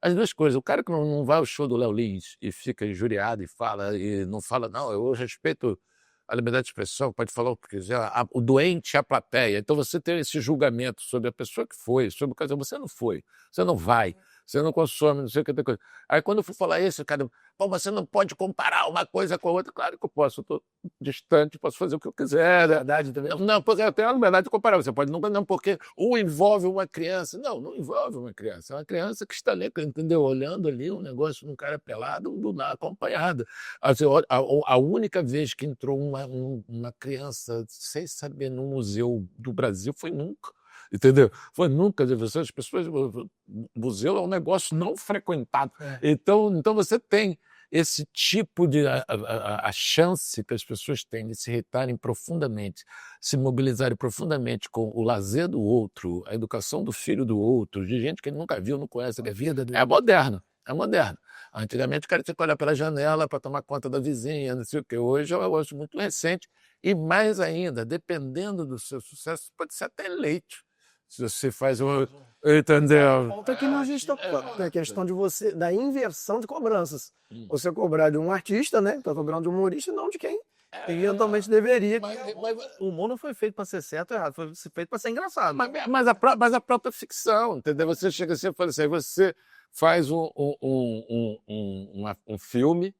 as duas coisas, o cara que não vai ao show do Léo Lins e fica injuriado e não fala, não, eu respeito a liberdade de expressão, pode falar o que quiser, o doente é a plateia. Então você tem esse julgamento sobre a pessoa que foi, sobre o caso, você não foi, você não vai, você não consome, não sei o que, coisa. Aí quando eu fui falar isso, cara, pô, você não pode comparar uma coisa com a outra. Claro que eu posso, eu estou distante, posso fazer o que eu quiser. Verdade, não, porque eu tenho a liberdade de comparar. Você pode nunca, não, porque envolve uma criança. Não envolve uma criança. É uma criança que está ali, entendeu? Olhando ali um negócio de um cara pelado, do nada, acompanhado. Assim, a única vez que entrou uma criança, sem saber, no museu do Brasil foi nunca. Entendeu? Foi nunca, as pessoas. O museu é um negócio não frequentado. Então você tem esse tipo de. A chance que as pessoas têm de se irritarem profundamente, se mobilizarem profundamente com o lazer do outro, a educação do filho do outro, de gente que ele nunca viu, não conhece. A vida é moderno. É moderno. Antigamente o cara tinha que olhar pela janela para tomar conta da vizinha, não sei o quê. Hoje é um negócio muito recente. E mais ainda, dependendo do seu sucesso, pode ser até eleito. Se você faz um. Entendeu? Falta aqui na gestão, a questão da inversão de cobranças. Você cobrar de um artista, né? Está cobrando de um humorista, não de quem eventualmente deveria. Mas o humor não foi feito para ser certo ou errado, foi feito para ser engraçado. Mas a própria ficção, entendeu? Você chega assim e fala assim, você faz um filme,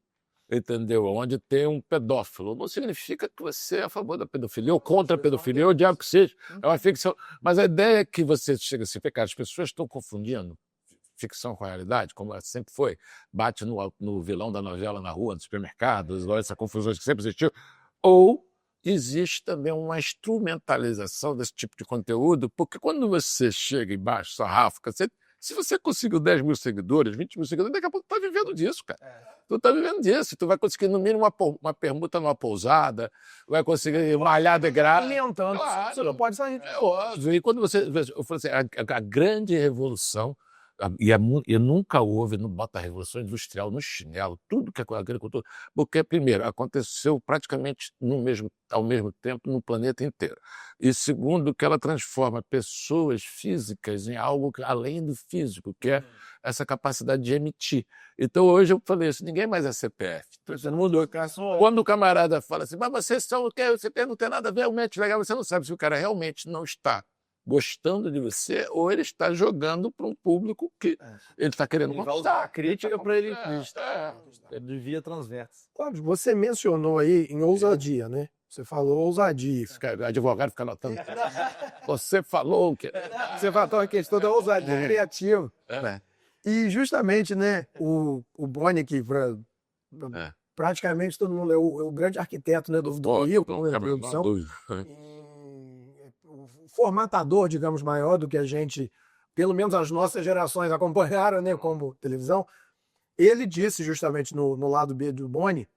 entendeu? Onde tem um pedófilo. Não significa que você é a favor da pedofilia ou contra a pedofilia, ou o diabo que seja. É uma ficção. Mas a ideia é que você chega assim, cara, as pessoas estão confundindo ficção com a realidade, como sempre foi. Bate no vilão da novela na rua, nos supermercados, essa confusão que sempre existiu. Ou existe também uma instrumentalização desse tipo de conteúdo, porque quando você chega embaixo, sarrafo, se você conseguiu 10 mil seguidores, 20 mil seguidores, daqui a pouco tu tá vivendo disso, cara. Tu tá vivendo disso. Tu vai conseguir, no mínimo, uma permuta numa pousada, vai conseguir malhar de graça. Alimentando. Claro. Você não pode sair. É óbvio. E quando eu falo assim, a grande revolução, e nunca houve, não bota a revolução industrial no chinelo, tudo que a agricultura. Porque, primeiro, aconteceu praticamente ao mesmo tempo no planeta inteiro. E, segundo, que ela transforma pessoas físicas em algo além do físico, que é essa capacidade de emitir. Então, hoje eu falei isso, ninguém mais é CPF. Então, você não mudou. Quando o camarada fala assim, mas vocês são o quê? O CPF não tem nada a ver, o match legal, você não sabe se o cara realmente não está gostando de você ou ele está jogando para um público que ele está querendo conquistar. A crítica para ele. Ele devia transverso. Cláudio, você mencionou aí em ousadia, né? Você falou ousadia. O advogado fica anotando. Você falou que... Você falou a questão da ousadia criativa. E justamente, né, o Boni, que praticamente todo mundo é o grande arquiteto, né, do Rio, da produção. O formatador, digamos, maior do que a gente, pelo menos as nossas gerações acompanharam, né, como televisão. Ele disse justamente no lado B do Boni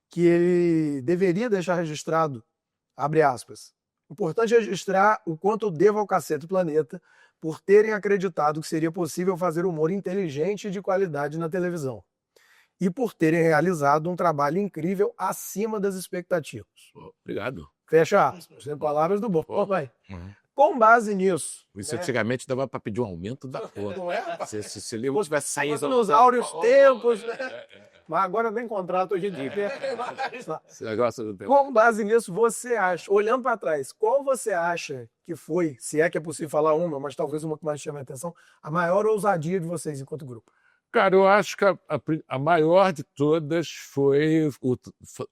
que ele deveria deixar registrado, abre aspas, importante registrar o quanto eu devo ao Cacete Planeta por terem acreditado que seria possível fazer humor inteligente e de qualidade na televisão. E por terem realizado um trabalho incrível acima das expectativas. Obrigado. Fecha aspas. Sem palavras do bom. Vai. Com base nisso. Isso antigamente dava para pedir um aumento da porra. Não é? Se o livro tivesse saído. Nos áureos tempos, né? Mas agora tem contrato hoje em dia. Esse negócio do tempo. Com base nisso, você acha, olhando para trás, qual você acha que foi, se é que é possível falar uma, mas talvez uma que mais chame a atenção, a maior ousadia de vocês enquanto grupo? Cara, eu acho que a maior de todas foi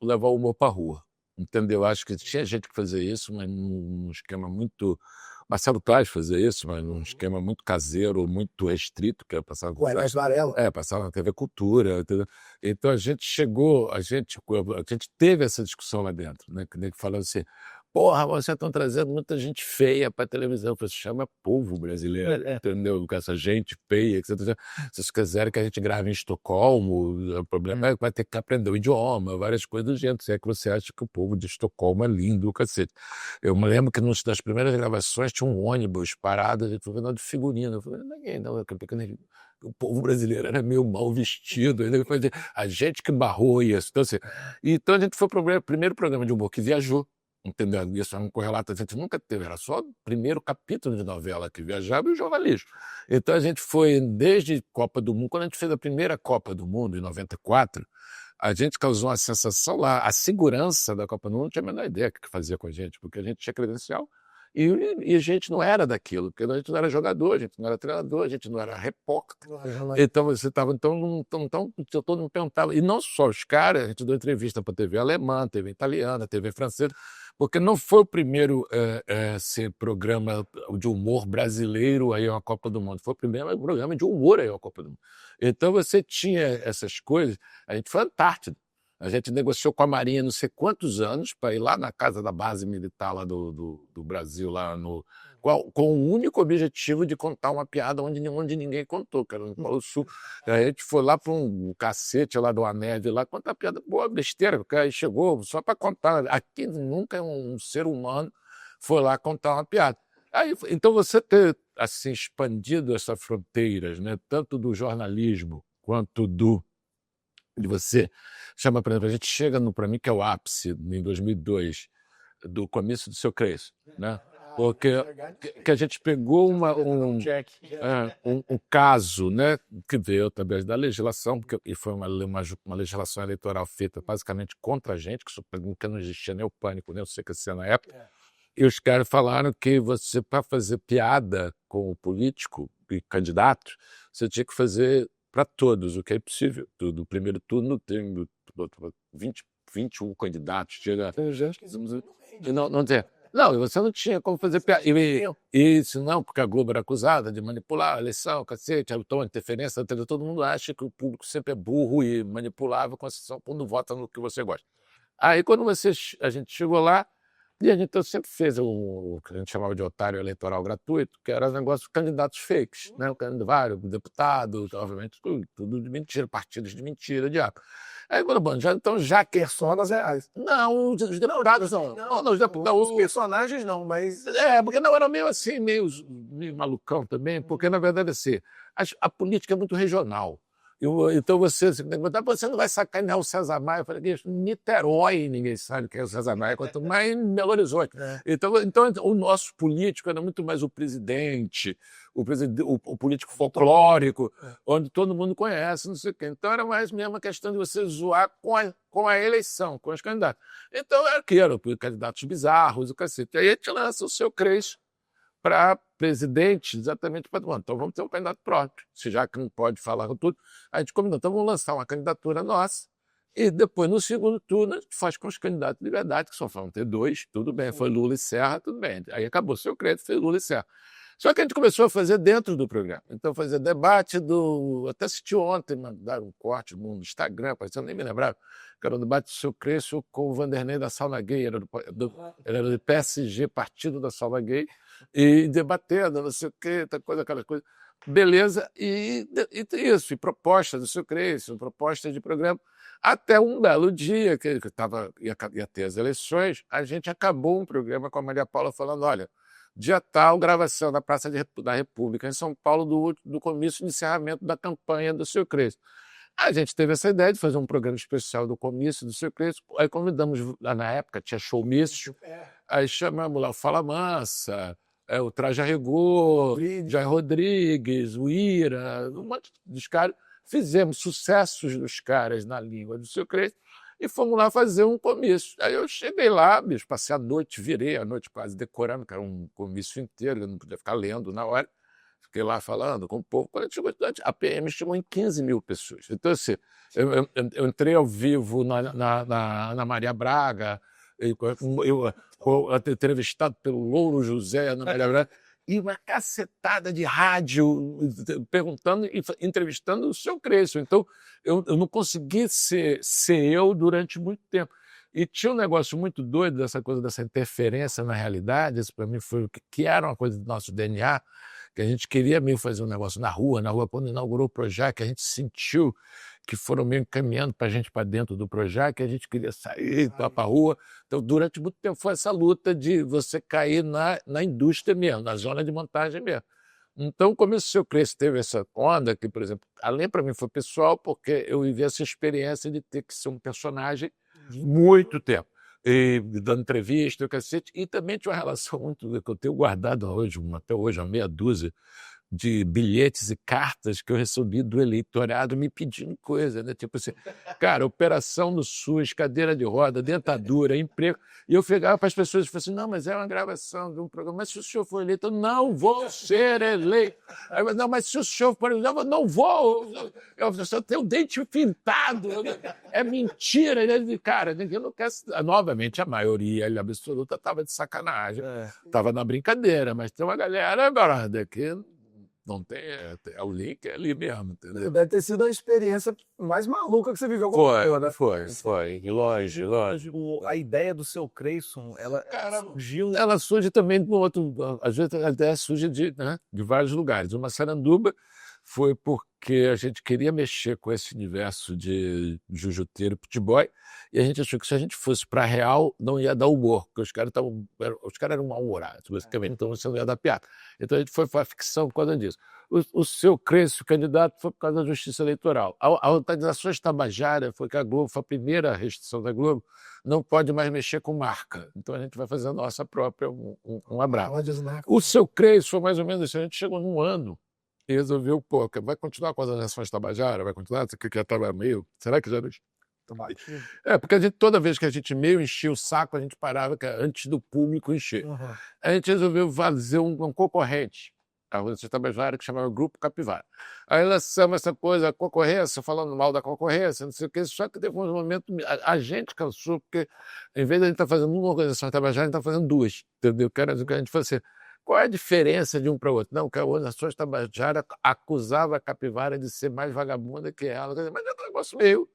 levar o humor para a rua. Entendeu? Acho que tinha gente que fazia isso, mas num esquema muito... Marcelo Taz fazia isso, mas num esquema muito caseiro, muito restrito, que era passar... O Ernesto Varela. Passava na TV Cultura, entendeu? Então a gente teve essa discussão lá dentro, né? Que nem falando assim, porra, vocês estão trazendo muita gente feia para televisão. Eu falei, se chama povo brasileiro, entendeu? Com essa gente feia. Que se vocês quiserem que a gente grave em Estocolmo, o problema é que vai ter que aprender o idioma, várias coisas do gênero. Se é que você acha que o povo de Estocolmo é lindo, cacete. Eu me lembro que das primeiras gravações tinha um ônibus parado, a gente foi vendo de figurino. Eu falei, não, o povo brasileiro era meio mal vestido. A gente que barrou isso. Então a gente foi pro primeiro programa de humor que viajou. Entendeu? Isso é um correlato, a gente nunca teve, era só o primeiro capítulo de novela que viajava e o jornalismo. Então a gente foi desde Copa do Mundo, quando a gente fez a primeira Copa do Mundo, em 94, a gente causou uma sensação lá, a segurança da Copa do Mundo não tinha a menor ideia do que fazia com a gente, porque a gente tinha credencial e a gente não era daquilo, porque a gente não era jogador, a gente não era treinador, a gente não era repórter. Então você estava, então todo mundo perguntava, e não só os caras, a gente deu entrevista para TV alemã, TV italiana, TV francesa, porque não foi o primeiro ser programa de humor brasileiro aí a Copa do Mundo, foi o primeiro programa de humor aí a Copa do Mundo. Então você tinha essas coisas, a gente foi Antártida. A gente negociou com a Marinha não sei quantos anos para ir lá na casa da base militar lá do Brasil, lá com o único objetivo de contar uma piada onde ninguém contou, que era no Polo Sul. A gente foi lá para um cacete lá do Amed, lá contar piada boa, besteira, porque aí chegou só para contar. Aqui nunca um ser humano foi lá contar uma piada. Então você ter assim, expandido essas fronteiras, né, tanto do jornalismo quanto de você chama, por exemplo, a gente chega para mim que é o ápice em 2002 do começo do Seu Cresço, né? Porque que a gente pegou um caso, né, que veio através da legislação, e foi uma legislação eleitoral feita basicamente contra a gente, que não existia nem o Pânico, nem o CQC na época, e os caras falaram que você, para fazer piada com o político e candidato, você tinha que fazer para todos, o que é impossível. Do primeiro turno tem 21 candidatos. Chega... Não tem. Não, você não tinha como fazer piada. Isso não, porque a Globo era acusada de manipular a eleição, cacete, então a interferência, todo mundo acha que o público sempre é burro e manipulável, com exceção quando vota no que você gosta. Aí quando a gente chegou lá, e a gente então, sempre fez o que a gente chamava de otário eleitoral gratuito, que era negócio de candidatos fakes, né? Vários deputados, obviamente, tudo de mentira, partidos de mentira, diabo. Aí, quando já que personas reais. Não, os deputados não. Os personagens não, mas. Porque não era meio assim, meio malucão também, porque, na verdade, assim, a política é muito regional. Então você não vai sacanear o César Maia. Eu falei, Niterói, ninguém sabe quem é o César Maia, quanto mais em Belo Horizonte. Então o nosso político era muito mais o presidente, o político folclórico, onde todo mundo conhece, não sei o quê. Então era mais mesmo a questão de você zoar com a eleição, com os candidatos. Então era candidatos bizarros, o cacete. Aí a gente lança o Seu Cresço para presidente, exatamente para. Então vamos ter um candidato próprio. Se já que não pode falar com tudo, a gente combinou. Então vamos lançar uma candidatura nossa e depois, no segundo turno, a gente faz com os candidatos de verdade, que só vão ter dois, tudo bem. Foi Lula e Serra, tudo bem. Aí acabou o Seu Crédito, fez Lula e Serra. Só que a gente começou a fazer dentro do programa. Então, fazer debate Até assisti ontem, mandaram um corte no Instagram, eu nem me lembrava, que era o debate do Seu Cresço com o Vanderlei da Sauna Gay, era do PSG, Partido da Sauna Gay, e debatendo, não sei o quê, aquela coisa. Beleza, e isso, e propostas do Seu Cresço, propostas de programa. Até um belo dia, que ia ter as eleições, a gente acabou um programa com a Maria Paula falando, olha, dia tal, gravação na Praça da República, em São Paulo, do comício de encerramento da campanha do Seu Cresço. A gente teve essa ideia de fazer um programa especial do comício do Seu Cresço. Aí convidamos, na época, tinha showmício, aí chamamos lá o Fala Mansa, o Traje a Rigor, Jair Rodrigues, o Ira, um monte dos caras. Fizemos sucessos dos caras na língua do Seu Cresço e fomos lá fazer um comício. Aí eu cheguei lá, passei a noite, virei a noite quase decorando, que era um comício inteiro, eu não podia ficar lendo na hora. Fiquei lá falando com o povo. Quando chegou a PM chamou em 15 mil pessoas. Então, assim, eu entrei ao vivo na Maria Braga, eu entrevistado pelo Louro José na Maria Braga, e uma cacetada de rádio perguntando e entrevistando o Seu Cresço. Então, eu não consegui ser eu durante muito tempo. E tinha um negócio muito doido dessa coisa, dessa interferência na realidade. Isso para mim foi o que era uma coisa do nosso DNA, que a gente queria meio fazer um negócio na rua, quando inaugurou o Projac, a gente sentiu que foram meio encaminhando para a gente para dentro do Projac, a gente queria sair para a rua. Então, durante muito tempo foi essa luta de você cair na indústria mesmo, na zona de montagem mesmo. Então, como o Seu Cresço teve essa onda, que, por exemplo, além para mim foi pessoal, porque eu vivi essa experiência de ter que ser um personagem muito tempo. E dando entrevista, o cacete, e também tinha uma relação muito que eu tenho guardado hoje, até hoje, uma meia dúzia de bilhetes e cartas que eu recebi do eleitorado me pedindo coisa, né? Tipo assim, cara, operação no SUS, cadeira de roda, dentadura, emprego. E eu pegava para as pessoas e falava assim, não, mas é uma gravação de um programa. Mas se o senhor for eleito, eu não vou ser eleito. Aí, não, mas se o senhor for eleito, eu não vou. Eu só tenho o dente pintado. É mentira. Cara, ninguém não quer... Novamente, a maioria absoluta estava de sacanagem. Estava na brincadeira, mas tem uma galera, brother, que... Não tem, o link é ali mesmo, entendeu? Deve ter sido a experiência mais maluca que você viveu. Foi. Lógico. A ideia do Seu Cresço, ela surgiu... Ela surge também de um outro... Às vezes a ideia surge de vários lugares. Uma Saranduba foi porque a gente queria mexer com esse universo de jujuteiro e putiboy, e a gente achou que se a gente fosse para real, não ia dar humor, porque os caras eram mal-humorados, basicamente, então você não ia dar piada. Então a gente foi para a ficção por causa disso. O Seu Cresço, candidato, foi por causa da justiça eleitoral. A Organizações Tabajara foi que a Globo, foi a primeira restrição da Globo, não pode mais mexer com marca. Então a gente vai fazer a nossa própria, um abraço. O Seu Cresço foi mais ou menos isso, a gente chegou num ano, e resolveu, vai continuar com as Organizações Tabajara? Vai continuar? Você que estava meio... Será que já... Porque toda vez que a gente meio enchia o saco, a gente parava antes do público encher. A gente resolveu fazer um concorrente, a Organização Tabajara, que chamava Grupo Capivara. Aí lançamos essa coisa, a concorrência, falando mal da concorrência, não sei o quê, só que teve um momento, a gente cansou, porque em vez de a gente estar fazendo uma Organização Tabajara, a gente está fazendo duas, entendeu? Que era o que a gente falou assim, qual é a diferença de um para o outro? Não, que a Organização Tabajara acusava a Capivara de ser mais vagabunda que ela, mas é um negócio meio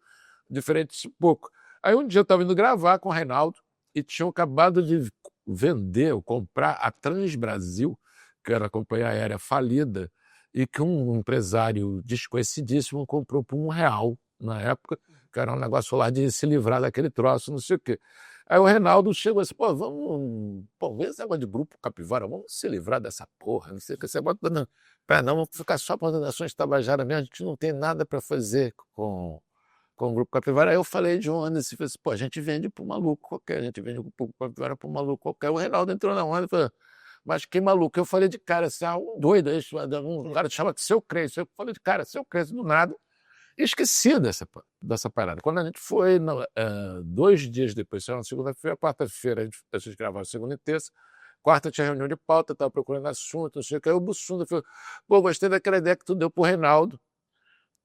diferente, pouco. Aí um dia eu estava indo gravar com o Reinaldo e tinham acabado de vender ou comprar a Transbrasil, que era a companhia aérea falida, e que um empresário desconhecidíssimo comprou por R$1 na época, que era um negócio lá de se livrar daquele troço, não sei o quê. Aí o Reinaldo chegou assim, vamos ver esse negócio de Grupo Capivara, vamos se livrar dessa porra, não sei o que, você bota, não, vamos ficar só para as Organizações Tabajara mesmo, a gente não tem nada para fazer com o Grupo Capivara. Aí eu falei de um ano assim, a gente vende para um maluco qualquer, a gente vende o Grupo Capivara para um maluco qualquer. O Reinaldo entrou na onda e falou, mas que maluco? Eu falei de cara, assim, um doido, um cara que chama Seu Cresço. Eu falei de cara, Seu Cresço, do nada, e esqueci dessa parada. Quando a gente foi, 2 dias depois, na segunda-feira, quarta-feira, a gente gravava segunda e terça, quarta tinha reunião de pauta, estava procurando assunto, não sei o que, aí o Bussunda falou, gostei daquela ideia que tu deu pro Reinaldo,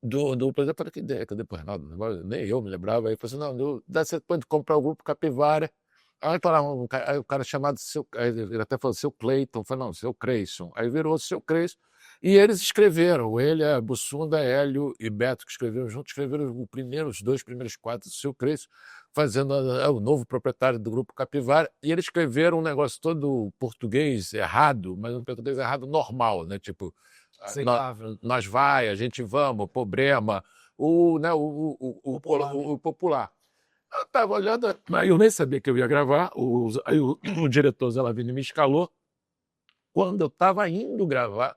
do presidente. Eu falei, que ideia que eu dei pro Reinaldo? Nem eu me lembrava. Aí ele falou assim, não, dá certo de comprar o Grupo Capivara. Aí o cara chamado ele até falou Seu Cleiton, falou, não, Seu Creyson. Aí virou Seu Cresço. E eles escreveram, a Bussunda, Hélio e Beto, que escreveram juntos, escreveram os 2 primeiros quadros do Seu Cresço, fazendo o novo proprietário do Grupo Capivara, e eles escreveram um negócio todo português errado, mas um português errado normal, né? Tipo, nós a gente vamos, problema, o popular. Eu estava olhando, mas eu nem sabia que eu ia gravar, aí o diretor Zé Lavigne me escalou. Quando eu estava indo gravar,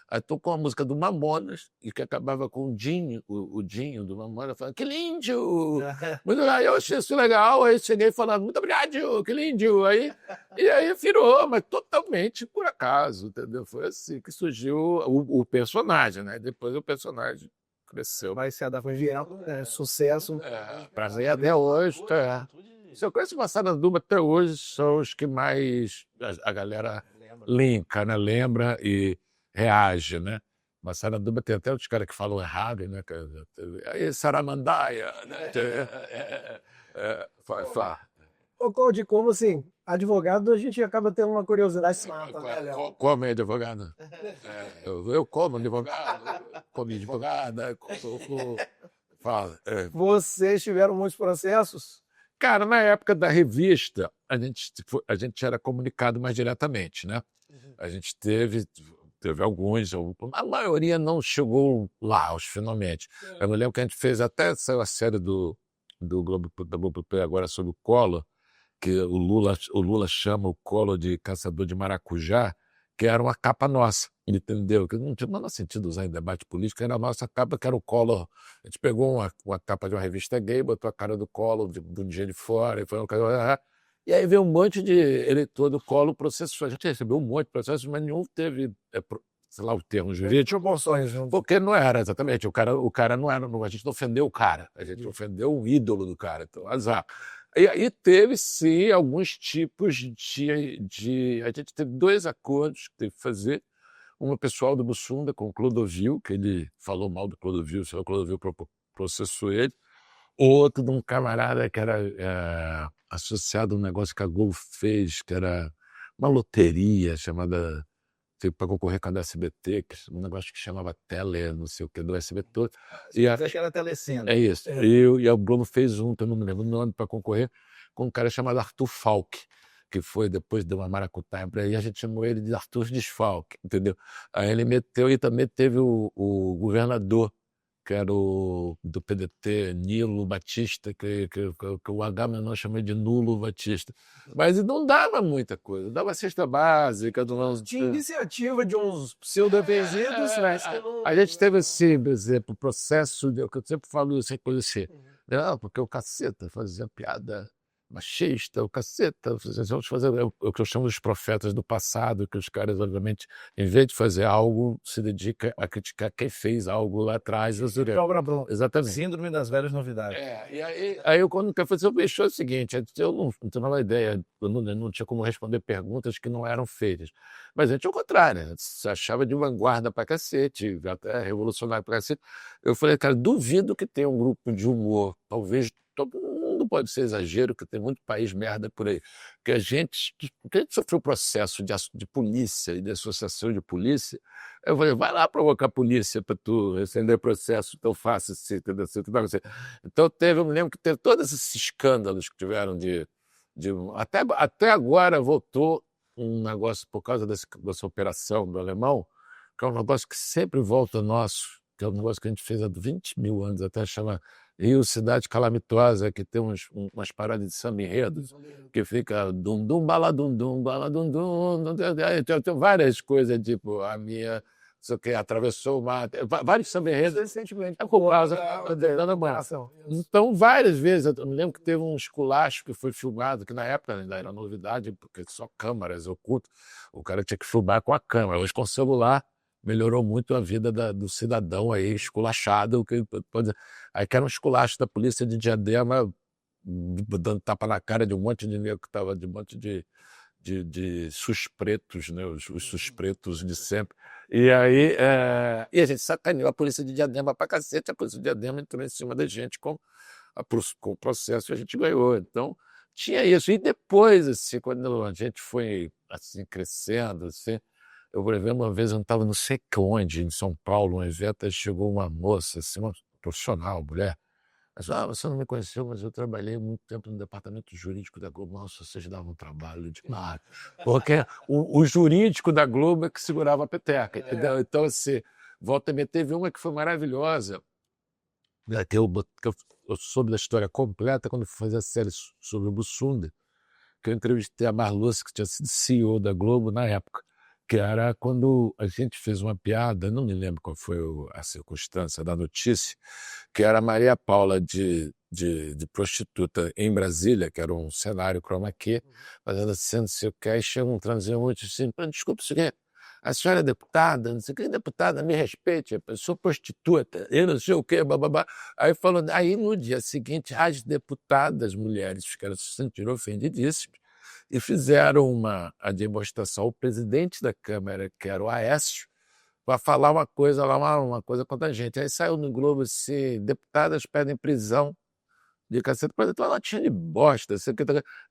aí tocou a música do Mamonas, e que acabava com o Dinho, o Dinho do Mamonas, falando, que lindo! Aí eu achei isso legal, aí cheguei falando, muito obrigado, que lindo! E aí virou, mas totalmente por acaso, entendeu? Foi assim que surgiu o personagem, né? Depois o personagem cresceu. Vai se adaptando, sucesso. Prazer até hoje, Se eu conheço uma Saranduba até hoje, são os que mais a galera linka, né? Lembra e reage, né? Mas Saranduba tem até os caras que falam errado, né? Aí Saramandaia, né? Ô, Claudio, como assim, advogado, a gente acaba tendo uma curiosidade santa, né, Léo? Como é advogado? Eu como advogado, comi advogada, fala. Vocês tiveram muitos processos? Cara, na época da revista, a gente era comunicado mais diretamente, né? A gente teve alguns, a maioria não chegou lá, finalmente. Eu me lembro que a gente fez até saiu a série da Globoplay agora sobre o Collor, que o Lula chama o Collor de caçador de maracujá, que era uma capa nossa, entendeu? Que não tinha o menor sentido usar em debate político, era a nossa capa, que era o Collor. A gente pegou uma capa de uma revista gay, botou a cara do Collor do dia de fora, e foi um cara. E aí veio um monte de eleitor do Collor processou. A gente recebeu um monte de processos, mas nenhum teve, sei lá o termo jurídico. Porque não era, exatamente. O cara não era. A gente não ofendeu o cara, a gente ofendeu o ídolo do cara. Então, azar. E aí teve, sim, alguns tipos de. A gente teve 2 acordos que teve que fazer. Um pessoal do Bussunda com o Clodovil, que ele falou mal do Clodovil, o Clodovil processou ele. Outro de um camarada que era associado a um negócio que a Globo fez, que era uma loteria chamada, para concorrer com a do SBT, um negócio que chamava Tele, não sei o que, do SBT. Acho que era Telecena. É isso. E a Globo fez que eu não me lembro o nome, para concorrer com um cara chamado Arthur Falck, que foi depois de uma maracutaia para aí, a gente chamou ele de Arthur Desfalque, entendeu? Aí ele meteu, e também teve o governador, que era do PDT, Nilo Batista, que o H menor chamou de Nulo Batista. Mas não dava muita coisa, dava cesta básica. Tinha iniciativa de uns pseudo-evenzidos, mas que não... A gente teve, assim, por exemplo, o processo, que eu sempre falo sem conhecer. Porque o Caceta fazia piada machista, o Caceta, vamos fazer o que eu chamo dos profetas do passado, que os caras, obviamente, em vez de fazer algo, se dedica a criticar quem fez algo lá atrás. Exatamente. Síndrome das velhas novidades. E aí eu, quando eu falei, é o seguinte, eu não tinha uma ideia, eu não tinha como responder perguntas que não eram feitas. Mas a gente, ao contrário, se achava de vanguarda pra cacete, até revolucionário pra cacete. Eu falei, cara, duvido que tenha um grupo de humor, talvez todo mundo pode ser exagero, que tem muito país merda por aí, que a gente sofreu processo de polícia e de associação de polícia. Eu falei, vai lá provocar a polícia para tu acender processo tão fácil assim, entendeu? Então eu me lembro que teve todos esses escândalos que tiveram até agora voltou um negócio por causa dessa operação do alemão, que é um negócio que sempre volta nosso, que é um negócio que a gente fez há 20 mil anos, até chama Rio Cidade Calamitosa, que tem umas paradas de samba enredo, que fica dum-dum, baladum-dum, baladum-dum, tem várias coisas, tipo, a minha, sei o que, atravessou o mar, vários samba enredos. Recentemente, é por causa da namoração. Então, várias vezes, eu me lembro que teve um esculacho que foi filmado, que na época ainda era novidade, porque só câmeras ocultas, o cara tinha que filmar com a câmera, hoje com o celular, melhorou muito a vida do cidadão aí, esculachado. Aí que era um esculacho da polícia de Diadema, dando tapa na cara de um monte de negro que estava, de um monte de suspretos, né? Os suspretos de sempre. E aí e a gente sacaneou a polícia de Diadema pra cacete, a polícia de Diadema entrou em cima da gente com o processo e a gente ganhou. Então, tinha isso. E depois, assim, quando a gente foi assim, crescendo, assim, eu lembro uma vez, eu estava não sei onde, em São Paulo, um evento, aí chegou uma moça, assim, uma profissional, mulher. Ela falou, você não me conheceu, mas eu trabalhei muito tempo no departamento jurídico da Globo. Nossa, vocês davam um trabalho demais. Porque o jurídico da Globo é que segurava a peteca, entendeu? Então, assim, volta e meia, teve uma que foi maravilhosa, que eu soube da história completa quando fui fazer a série sobre o Bussunda, que eu entrevistei a Marluce, que tinha sido CEO da Globo na época, que era quando a gente fez uma piada, não me lembro qual foi a circunstância da notícia, que era a Maria Paula de prostituta em Brasília, que era um cenário chroma key, fazendo assim, não sei o que, aí chega um transeunte assim, desculpa, a senhora é deputada, não sei o que, deputada, me respeite, eu sou prostituta, eu não sei o que, bababá. Aí no dia seguinte, as deputadas mulheres ficaram se sentiram ofendidíssimas, e fizeram a demonstração ao presidente da Câmara, que era o Aécio, para falar uma coisa lá, uma coisa contra a gente. Aí saiu no Globo assim, deputadas pedem prisão de Caceta Planeta, uma latinha de bosta.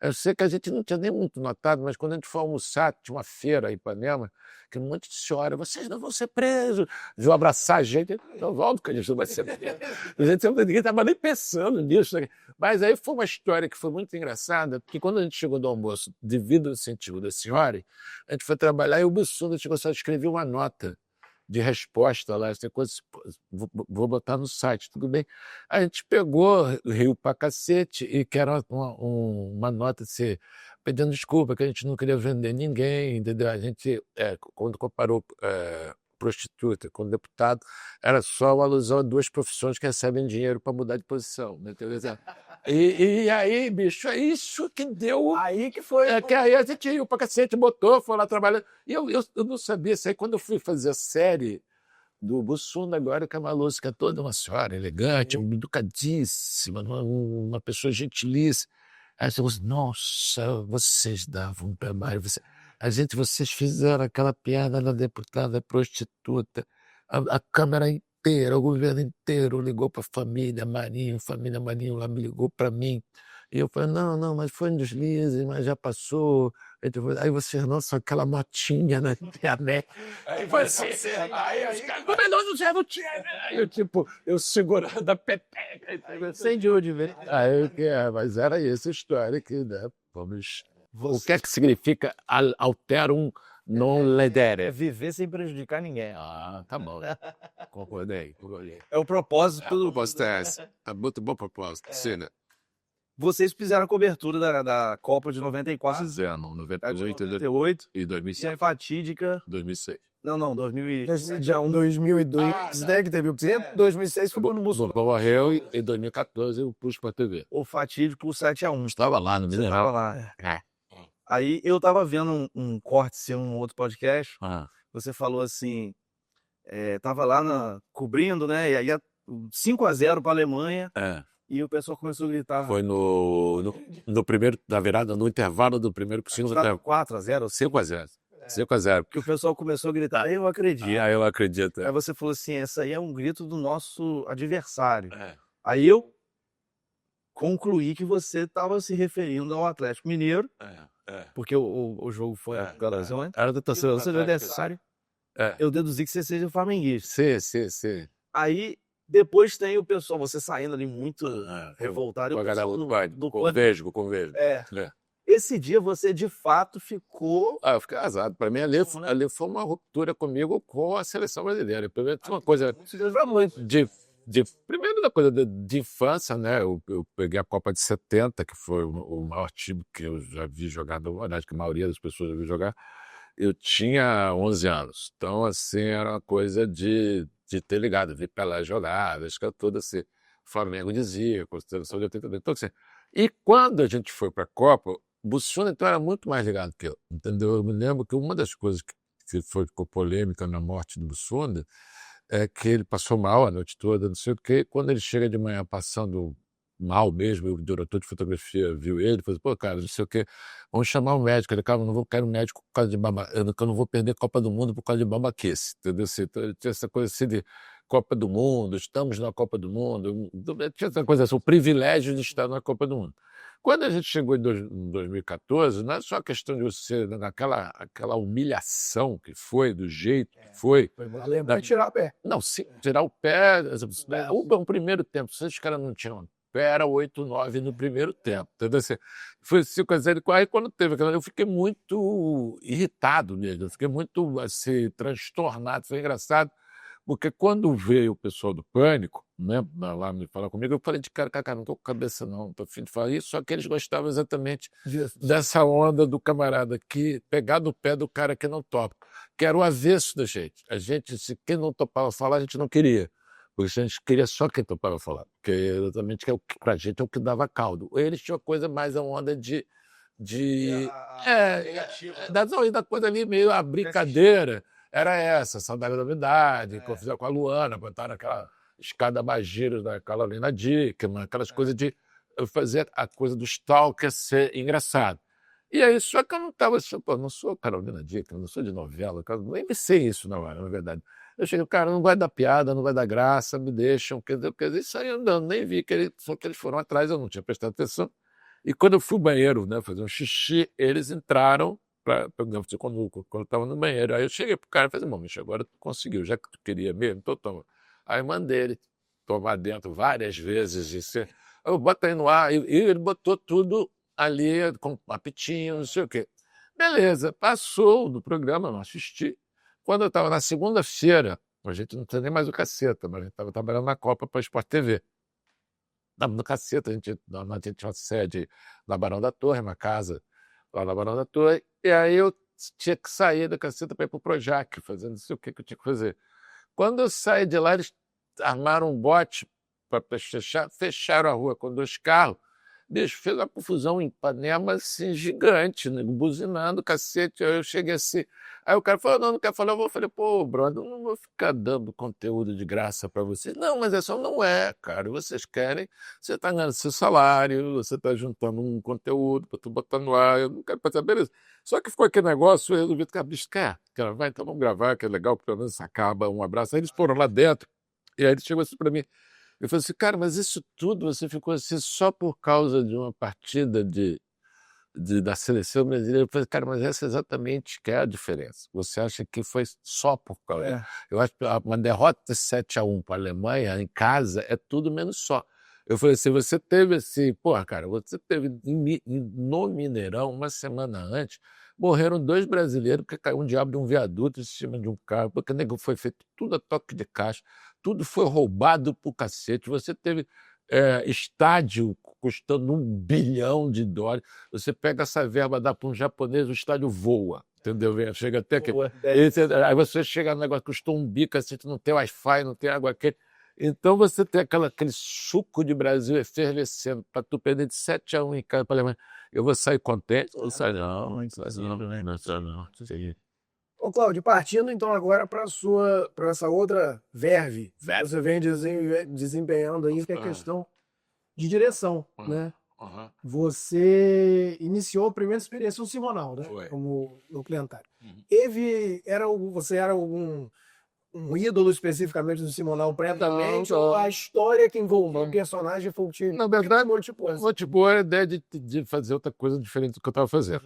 Eu sei que a gente não tinha nem muito notado, mas quando a gente foi almoçar, tinha uma feira em Ipanema, que um monte de senhora, vocês não vão ser presos. Viu abraçar a gente, não volto que a gente não vai ser preso. Ninguém estava nem pensando nisso. Mas aí foi uma história que foi muito engraçada, porque quando a gente chegou do almoço, devido ao incentivo da senhora, a gente foi trabalhar e o Bussunda chegou só a escrever uma nota de resposta lá, essa coisa, vou botar no site, tudo bem. A gente pegou, riu pra cacete, e que era uma nota assim, pedindo desculpa, que a gente não queria vender ninguém, entendeu? A gente, quando comparou prostituta com deputado, era só uma alusão a duas profissões que recebem dinheiro para mudar de posição, né? E aí, bicho, é isso que deu. Aí que foi. Que aí a gente riu pra cacete, botou, foi lá trabalhando. E eu não sabia isso aí. Quando eu fui fazer a série do Bussunda, agora que é uma luz, que é toda uma senhora elegante, educadíssima, uma pessoa gentilíssima. Aí você falou, nossa, vocês davam um trabalho. Vocês fizeram aquela piada da deputada prostituta. A Câmara inteira, o governo inteiro ligou para a família Marinho lá me ligou para mim. E eu falei, não, mas foi um deslize, mas já passou. Aí vocês lançam aquela motinha na internet. Aí foi assim, aí os caras, mas não tinha. Aí eu segurando a pepeca. Sem de ver. Mas era essa história que, né, vamos... O que é que significa alterum non ledere? É viver sem prejudicar ninguém. Ah, tá bom. Concordei. É o propósito do... Propósito é esse. É muito bom propósito. Sim, né? Vocês fizeram a cobertura da Copa de 94. Fizemos, 98 98. e E a 2006. fatídica... 2006. Não, 2000 Já 2002, né, que teve o tempo, 2006 foi quando o Mussunda Morreu e em 2014 eu pus pra TV. O fatídico 7-1. Estava lá no Você Mineral. tava lá. É. Aí eu tava vendo um corte seu num outro podcast. Ah, Você falou assim, tava lá cobrindo, né? E aí 5-0 para a Alemanha. é. E o pessoal começou a gritar. Foi no primeiro, na virada, no intervalo do primeiro pro segundo tempo. 4-0, 5-0. 5-0. que o pessoal começou a gritar, eu acredito. Eu acredito. Aí você falou assim, essa aí é um grito do nosso adversário. É. Aí eu concluí que você estava se referindo ao Atlético Mineiro, porque o jogo foi a ocasião, Era do torcedor. você é adversário. Eu deduzi que você seja flamenguista. Sim. Aí depois tem o pessoal, você saindo ali muito revoltado. Com a galera do com vesgo. Esse dia você de fato ficou... Eu fiquei arrasado. Para mim, ali foi uma ruptura comigo com a seleção brasileira. Primeiro, tinha uma coisa primeiro da coisa de infância, né? Eu peguei a Copa de 70, que foi o maior time que eu já vi jogar, na verdade, que a maioria das pessoas já viu jogar. Eu tinha 11 anos. Então, assim, era uma coisa de ter ligado, ver Pelé jogar, acho que toda assim, Flamengo dizia, consideração de 82. Então, assim, e quando a gente foi para a Copa, o Bussunda, então, era muito mais ligado que eu, entendeu? Eu me lembro que uma das coisas que ficou polêmica na morte do Bussunda é que ele passou mal a noite toda, não sei o quê. Quando ele chega de manhã passando mal mesmo, o diretor de fotografia viu ele, falou, pô, cara, não sei o quê, vamos chamar um médico. Ele, cara, eu não quero um médico por causa de eu não vou perder a Copa do Mundo por causa de babaquice, entendeu? Então, ele tinha essa coisa assim de Copa do Mundo, estamos na Copa do Mundo, tinha essa coisa assim, o privilégio de estar na Copa do Mundo. Quando a gente chegou em 2014, não é só a questão de você, aquela humilhação que foi, do jeito que foi. Vai tirar o pé. Não, sim, tirar o pé. O primeiro tempo, se os caras não tinham pé, era 8-9 no primeiro tempo. Entendeu? Foi 5-0. Aí quando teve aquela, eu fiquei muito irritado mesmo, eu fiquei muito assim, transtornado. Foi engraçado. Porque quando veio o pessoal do Pânico, né, lá me falar comigo, eu falei de cara, não tô com cabeça não, não tô afim de falar isso, só que eles gostavam exatamente dessa onda do camarada que pegar no pé do cara que não topa, que era o avesso da gente. A gente, se quem não topava falar, a gente não queria, porque a gente queria só quem topava falar, porque exatamente pra gente é o que dava caldo. Eles tinham coisa mais a onda da coisa ali meio a brincadeira. Era essa, Saudade da Novidade, que eu fiz com a Luana, botar naquela escada Bageiros da Carolina Dickman, aquelas coisas de fazer a coisa do stalker ser engraçado. E aí, só que eu não estava assim, pô, não sou Carolina Dickman, não sou de novela, eu nem me sei isso na hora, na verdade. Eu cheguei, cara, não vai dar piada, não vai dar graça, me deixam, quer dizer, saí andando, nem vi só que eles foram atrás, eu não tinha prestado atenção. E quando eu fui ao banheiro, né, fazer um xixi, eles entraram quando eu estava no banheiro. Aí eu cheguei pro cara e falei, bicho, agora tu conseguiu, já que tu queria mesmo, então toma. Aí mandei ele tomar dentro várias vezes, disse, eu boto aí no ar, e ele botou tudo ali, com apitinho, não sei o quê. Beleza, passou do programa, eu não assisti. Quando eu estava na segunda-feira, a gente não tinha nem mais o Caceta, mas a gente estava trabalhando na Copa para a Sport TV. Estava no Caceta, a gente tinha uma sede na Barão da Torre, uma casa lá na Barão da Torre, e aí eu tinha que sair da Caceta para ir para o Projac, fazendo não sei o que eu tinha que fazer. Quando eu saí de lá, eles armaram um bote para fecharam a rua com 2 carros. Bicho, fez uma confusão em Ipanema assim, gigante, né? Buzinando, cacete. Aí eu cheguei assim. Aí o cara falou: não quer falar. Eu falei: pô, brother, eu não vou ficar dando conteúdo de graça para vocês. Não, mas é só não é, cara. Vocês querem, você está ganhando seu salário, você está juntando um conteúdo para tu botar no ar. Eu não quero passar, beleza. Só que ficou aquele negócio, eu resolvi ficar, bicho, quer? Cara, vai, então vamos gravar, que é legal, pelo menos acaba, um abraço. Aí eles foram lá dentro, e aí ele chegou assim para mim. Eu falei assim, cara, mas isso tudo você ficou assim só por causa de uma partida da seleção brasileira? Eu falei, cara, mas essa exatamente que é a diferença. Você acha que foi só por causa? É. Eu acho que uma derrota 7-1 para a Alemanha em casa é tudo menos só. Eu falei assim, você teve assim, porra, cara, você teve no Mineirão, uma semana antes, morreram 2 brasileiros porque caiu um diabo de um viaduto em cima de um carro, porque nego foi feito tudo a toque de caixa, tudo foi roubado pro cacete. Você teve estádio custando $1 bilhão. Você pega essa verba, dá para um japonês, o estádio voa. Entendeu? Chega até que. Aí você chega no negócio, custou um bico, assim, tu não tem Wi-Fi, não tem água quente. Então você tem aquele suco de Brasil efervescendo para tu perder de 7-1 em casa para a Alemanha. Eu vou sair contente? Não sai não, não sai não. Ô, Cláudio, partindo então agora para essa outra verve que você vem desempenhando aí, que é a questão de direção, né? Você iniciou a primeira experiência no Simonal, né? Foi. Como documentário. Uhum. Você era um ídolo especificamente do Simonal previamente, Não. ou a história que envolveu o personagem foi o que Na verdade, motivou? motivou a ideia de fazer outra coisa diferente do que eu estava fazendo.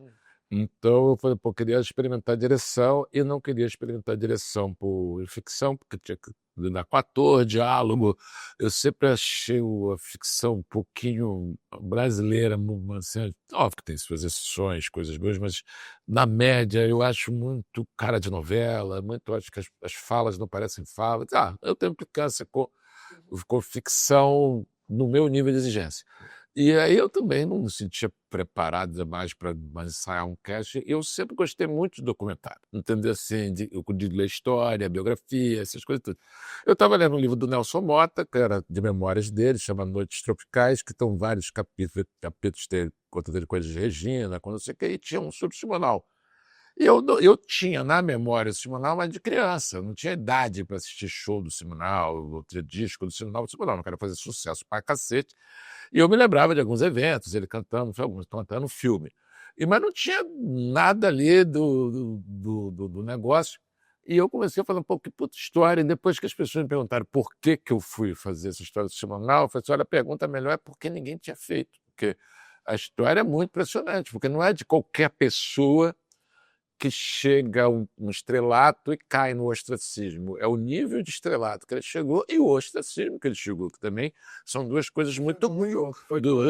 Então eu falei, pô, queria experimentar direção e não queria experimentar direção por ficção, porque tinha que lidar com ator, diálogo. Eu sempre achei a ficção um pouquinho brasileira, assim, óbvio que tem suas exceções, coisas boas, mas na média eu acho muito cara de novela, muito acho que as falas não parecem falas. Eu tenho implicância com ficção no meu nível de exigência. E aí eu também não me sentia preparado demais para ensaiar um cast. Eu sempre gostei muito de documentário, entendeu? Assim, de ler história, biografia, essas coisas tudo. Eu estava lendo um livro do Nelson Motta, que era de memórias dele, chama Noites Tropicais, que estão vários capítulos dele, conta dele coisas de Regina, quando não sei o que, e tinha um sobre Simonal. E eu tinha na memória o Simonal, mas de criança. Eu não tinha idade para assistir show do Simonal, ou ter disco do Simonal. O Simonal não queria fazer sucesso pra cacete. E eu me lembrava de alguns eventos, ele cantando, alguns cantando filme. Mas não tinha nada ali do negócio. E eu comecei a falar, pô, que puta história. E depois que as pessoas me perguntaram por que eu fui fazer essa história do Simonal, eu falei assim, olha, a pergunta melhor é por que ninguém tinha feito. Porque a história é muito impressionante, porque não é de qualquer pessoa que chega a um estrelato e cai no ostracismo. É o nível de estrelato que ele chegou e o ostracismo que ele chegou, que também são duas coisas muito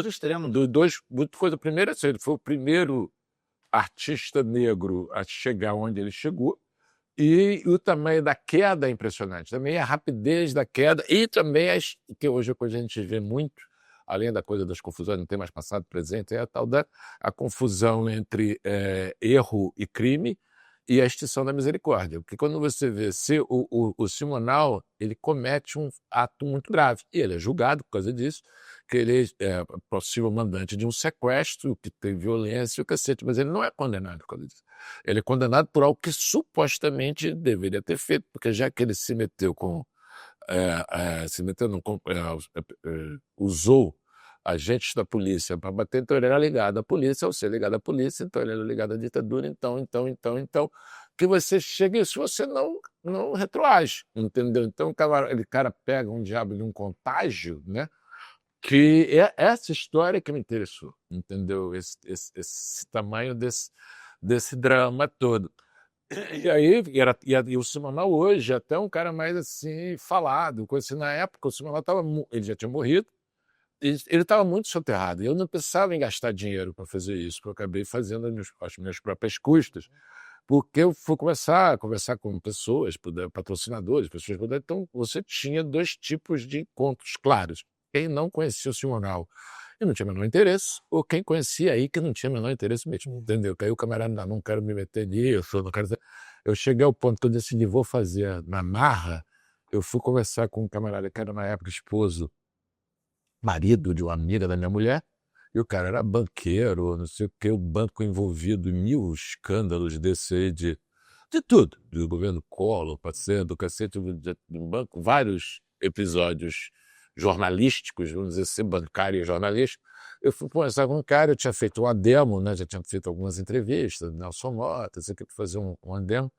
extremo. Muito coisa. Primeiro, assim, ele foi o primeiro artista negro a chegar onde ele chegou, e o tamanho da queda é impressionante. Também a rapidez da queda e também que hoje a gente vê muito, além da coisa das confusões, não tem mais passado, presente, é a tal da a confusão entre erro e crime e a extinção da misericórdia. Porque quando você vê se o Simonal, ele comete um ato muito grave, e ele é julgado por causa disso, que ele é possível mandante de um sequestro, que tem violência e o cacete, mas ele não é condenado por causa disso. Ele é condenado por algo que supostamente deveria ter feito, porque já que ele se meteu com usou agentes da polícia para bater, então ele era ligado à polícia, ao ser ligado à polícia, então ele era ligado à ditadura, então, que você chega e isso você não retroage, entendeu? Então aquele cara pega um diabo de um contágio, né? Que é essa história que me interessou, entendeu? Esse tamanho desse drama todo. E aí, e o Simonal hoje é até um cara mais assim, falado, coisa assim, na época o Simonal ele já tinha morrido, ele estava muito soterrado, e eu não pensava em gastar dinheiro para fazer isso, porque eu acabei fazendo as minhas próprias custas, porque eu fui começar a conversar com pessoas, patrocinadores, pessoas, então você tinha 2 tipos de encontros claros. Quem não conhecia o Simonal e não tinha o menor interesse, ou quem conhecia aí que não tinha o menor interesse mesmo, entendeu? Que aí o camarada, não quero me meter nisso, não quero... Eu cheguei ao ponto que eu decidi, vou fazer na marra, eu fui conversar com um camarada que era na época esposo, marido de uma amiga da minha mulher, e o cara era banqueiro, não sei o que, o banco envolvido em 1000 escândalos desse aí de tudo, do governo Collor, parceiro, do cacete do banco, vários episódios jornalísticos, vamos dizer assim, bancário e jornalístico. Eu fui conversar com um cara, eu tinha feito uma demo, né? Já tinha feito algumas entrevistas, Nelson Mota, sei o que, para fazer uma demo.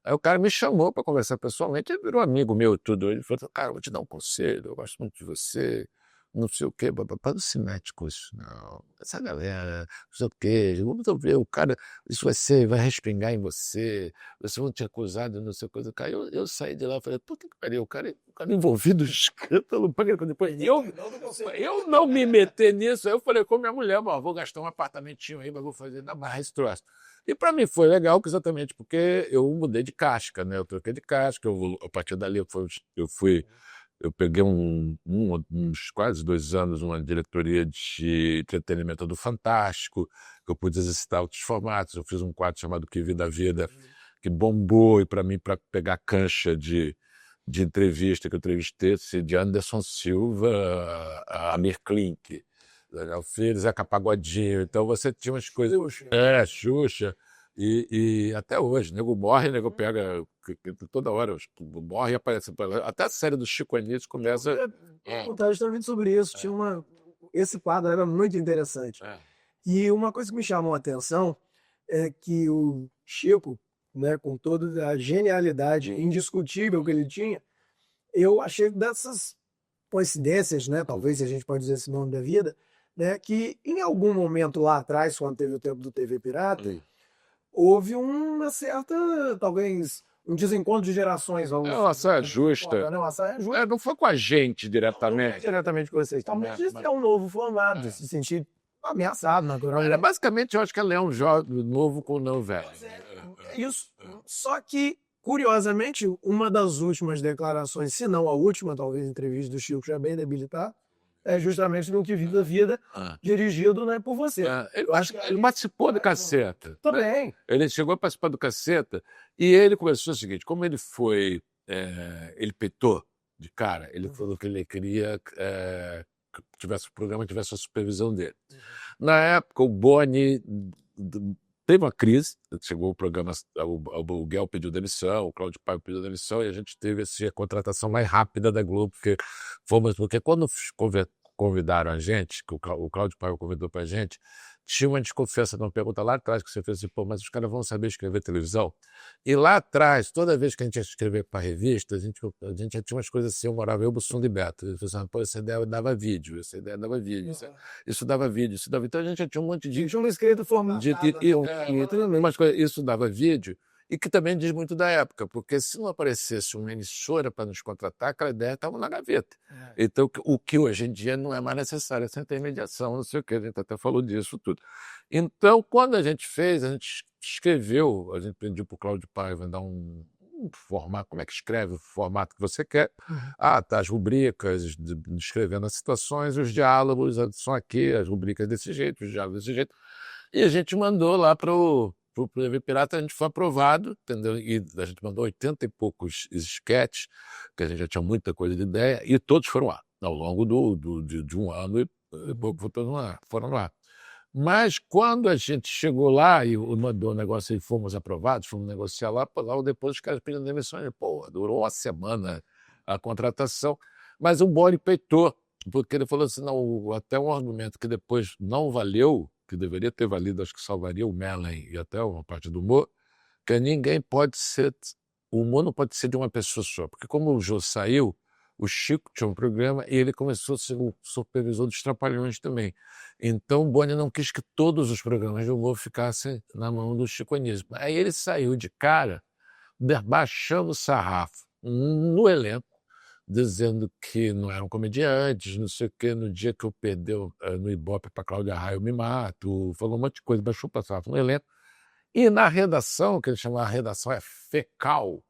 Aí o cara me chamou para conversar pessoalmente, ele virou amigo meu tudo. Ele falou, cara, eu vou te dar um conselho, eu gosto muito de você, não sei o quê, não se mete com isso, não. Essa galera, não sei o quê, vamos ver, o cara, isso vai respingar em você vão te acusar de não sei coisa. Cara, eu saí de lá e falei, puta que pariu, o cara envolvido no escândalo, depois eu não me meter nisso. Aí eu falei com minha mulher, vou gastar um apartamentinho aí, mas vou fazer ainda mais esse troço. E para mim foi legal, exatamente porque eu mudei de casca, né? Eu troquei de casca, a partir dali eu peguei uns quase 2 anos uma diretoria de entretenimento do Fantástico, que eu pude exercitar outros formatos. Eu fiz um quadro chamado Que Vida a Vida, que bombou, e para mim, para pegar cancha de entrevista, que eu entrevistei de Anderson Silva a Amir Klink, Daniel Filho, Zeca Pagodinho. Então você tinha umas coisas... Xuxa. E até hoje, nego morre, nego pega toda hora, morre e aparece. Até a série do Chico Anísio começa. Eu contar justamente sobre isso. Esse quadro era muito interessante. E uma coisa que me chamou a atenção é que o Chico, né, com toda a genialidade indiscutível que ele tinha, eu achei dessas coincidências, né, talvez a gente pode dizer esse nome da vida, né, que em algum momento lá atrás, quando teve o tempo do TV Pirata, houve uma certa, talvez, um desencontro de gerações. É uma saia justa. Não, uma saia justa. Não foi com a gente diretamente. Diretamente com vocês. Talvez isso é um novo formato, se sentir ameaçado, naturalmente. Basicamente, eu acho que ela é um jovem novo com o não velho. Isso. Só que, curiosamente, uma das últimas declarações, se não a última, talvez, entrevista do Chico, já bem debilitar, é justamente no Que Vida a Vida, dirigido, né, por você. Eu acho que ele participou do Caceta. Também. Né? Ele chegou a participar do Caceta e ele começou o seguinte, como ele foi, ele peitou de cara, ele falou que ele queria que o programa tivesse a supervisão dele. Na época, o Boni teve uma crise, chegou o programa, o Guel pediu demissão, o Cláudio Paiva pediu demissão, e a gente teve a contratação mais rápida da Globo, porque quando convidaram a gente, que o Cláudio Paiva convidou pra gente, tinha uma desconfiança de uma pergunta lá atrás, que você fez assim, mas os caras vão saber escrever televisão? E lá atrás, toda vez que a gente ia escrever para revista, a gente já tinha umas coisas assim, eu morava, eu, Bussunda e Beto, eu falava, pô, essa ideia dava vídeo, isso dava vídeo, então a gente já tinha um monte de... Tinha uma escrita formatada. Isso dava vídeo, e que também diz muito da época, porque se não aparecesse uma emissora para nos contratar, aquela ideia estava na gaveta. Então, o que hoje em dia não é mais necessário, essa intermediação, não sei o que, a gente até falou disso tudo. Então, quando a gente fez, a gente escreveu, a gente pediu para o Cláudio Paiva dar um formato, como é que escreve, o formato que você quer. Tá, as rubricas, descrevendo as situações, os diálogos são aqui, as rubricas desse jeito, os diálogos desse jeito. E a gente mandou lá para o TV Pirata, a gente foi aprovado, entendeu? E a gente mandou 80 e poucos esquetes, que a gente já tinha muita coisa de ideia, e todos foram lá, ao longo de um ano e pouco foram lá. Mas quando a gente chegou lá e mandou o negócio e fomos aprovados, fomos negociar lá depois os caras pedindo demissão, durou uma semana a contratação, mas o Boni peitou porque ele falou assim, não, até um argumento que depois não valeu, que deveria ter valido, acho que salvaria o Mellen e até uma parte do humor, que ninguém pode ser, o humor não pode ser de uma pessoa só, porque como o Jô saiu, o Chico tinha um programa e ele começou a ser o supervisor dos Trapalhões também. Então o Boni não quis que todos os programas de humor ficassem na mão do Chico Anísio. Aí ele saiu de cara, baixando o sarrafo no elenco, dizendo que não eram comediantes, não sei o quê. No dia que eu perdeu no Ibope para Cláudia Raia, eu me mato, falou um monte de coisa, baixou o sarrafo no elenco. E na redação, que ele chama a redação é fecal,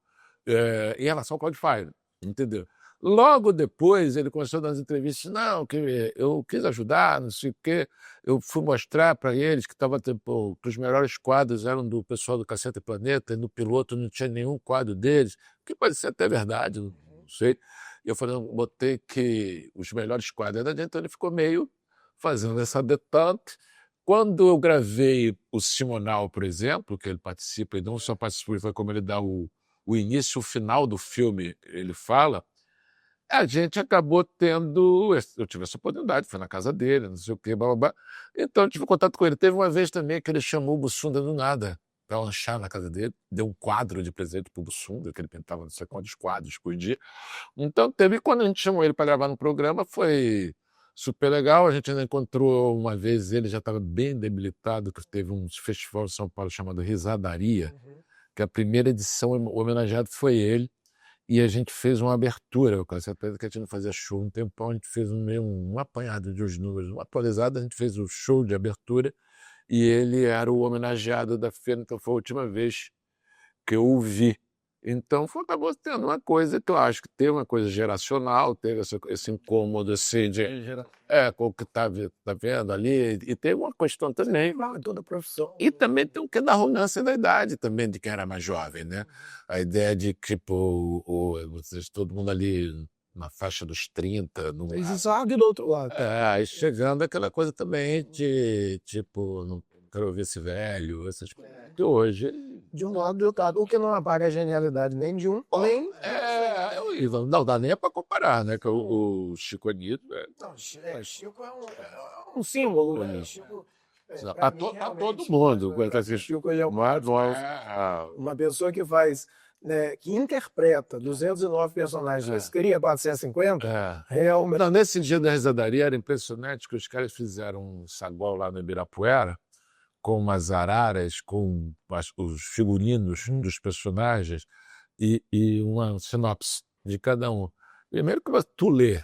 em relação ao Cláudio Faia, entendeu? Logo depois, ele começou a dar as entrevistas, não, que eu quis ajudar, não sei o quê, eu fui mostrar para eles que que os melhores quadros eram do pessoal do Cacete Planeta, e no piloto não tinha nenhum quadro deles, que pode ser até verdade, não sei. E eu falei, eu botei que os melhores quadros eram da gente, então ele ficou meio fazendo essa detente. Quando eu gravei o Simonal, por exemplo, que ele participa, e não só participou, foi como ele dá o início e o final do filme, ele fala, a gente acabou tendo. Eu tive essa oportunidade, fui na casa dele, não sei o quê, blá, blá, blá. Então eu tive contato com ele. Teve uma vez também que ele chamou o Bussunda do nada para lanchar na casa dele, deu um quadro de presente para o Bussunda, que ele pintava não sei quantos quadros por dia. Então teve, quando a gente chamou ele para gravar no programa, foi super legal. A gente ainda encontrou uma vez, ele já estava bem debilitado, que teve um festival em São Paulo chamado Risadaria, que a primeira edição homenageado foi ele. E a gente fez uma abertura, com certeza que a gente não fazia show um tempão, a gente fez um apanhado de os números, uma atualizada, a gente fez o show de abertura e ele era o homenageado da feira, então foi a última vez que eu o vi. Então acabou tendo uma coisa que eu acho que teve uma coisa geracional, teve esse incômodo assim com o que tá vendo ali, e teve uma questão também, Toda a profissão. e também tem o que da arrogância da idade também, de quem era mais jovem, né? A ideia de, tipo, vocês, todo mundo ali na faixa dos 30, no Eles sabem do outro lado. aí chegando aquela coisa também de, tipo, não quero ouvir esse velho, essas coisas. Que hoje De um lado e do outro lado. O que não apaga a genialidade nem de um, nem. é horrível. Não dá nem para comparar, né? Que o Chico Anísio Não, Chico é um símbolo, né? Chico, pra mim, a realmente, todo mundo. Chico ele é uma pessoa que faz, né, que interpreta 209 personagens, mas cria 450, realmente. Não, nesse dia da risadaria era impressionante que os caras fizeram um saguão lá no Ibirapuera com umas araras, com os figurinos dos personagens e uma sinopse de cada um. Primeiro que tu lê,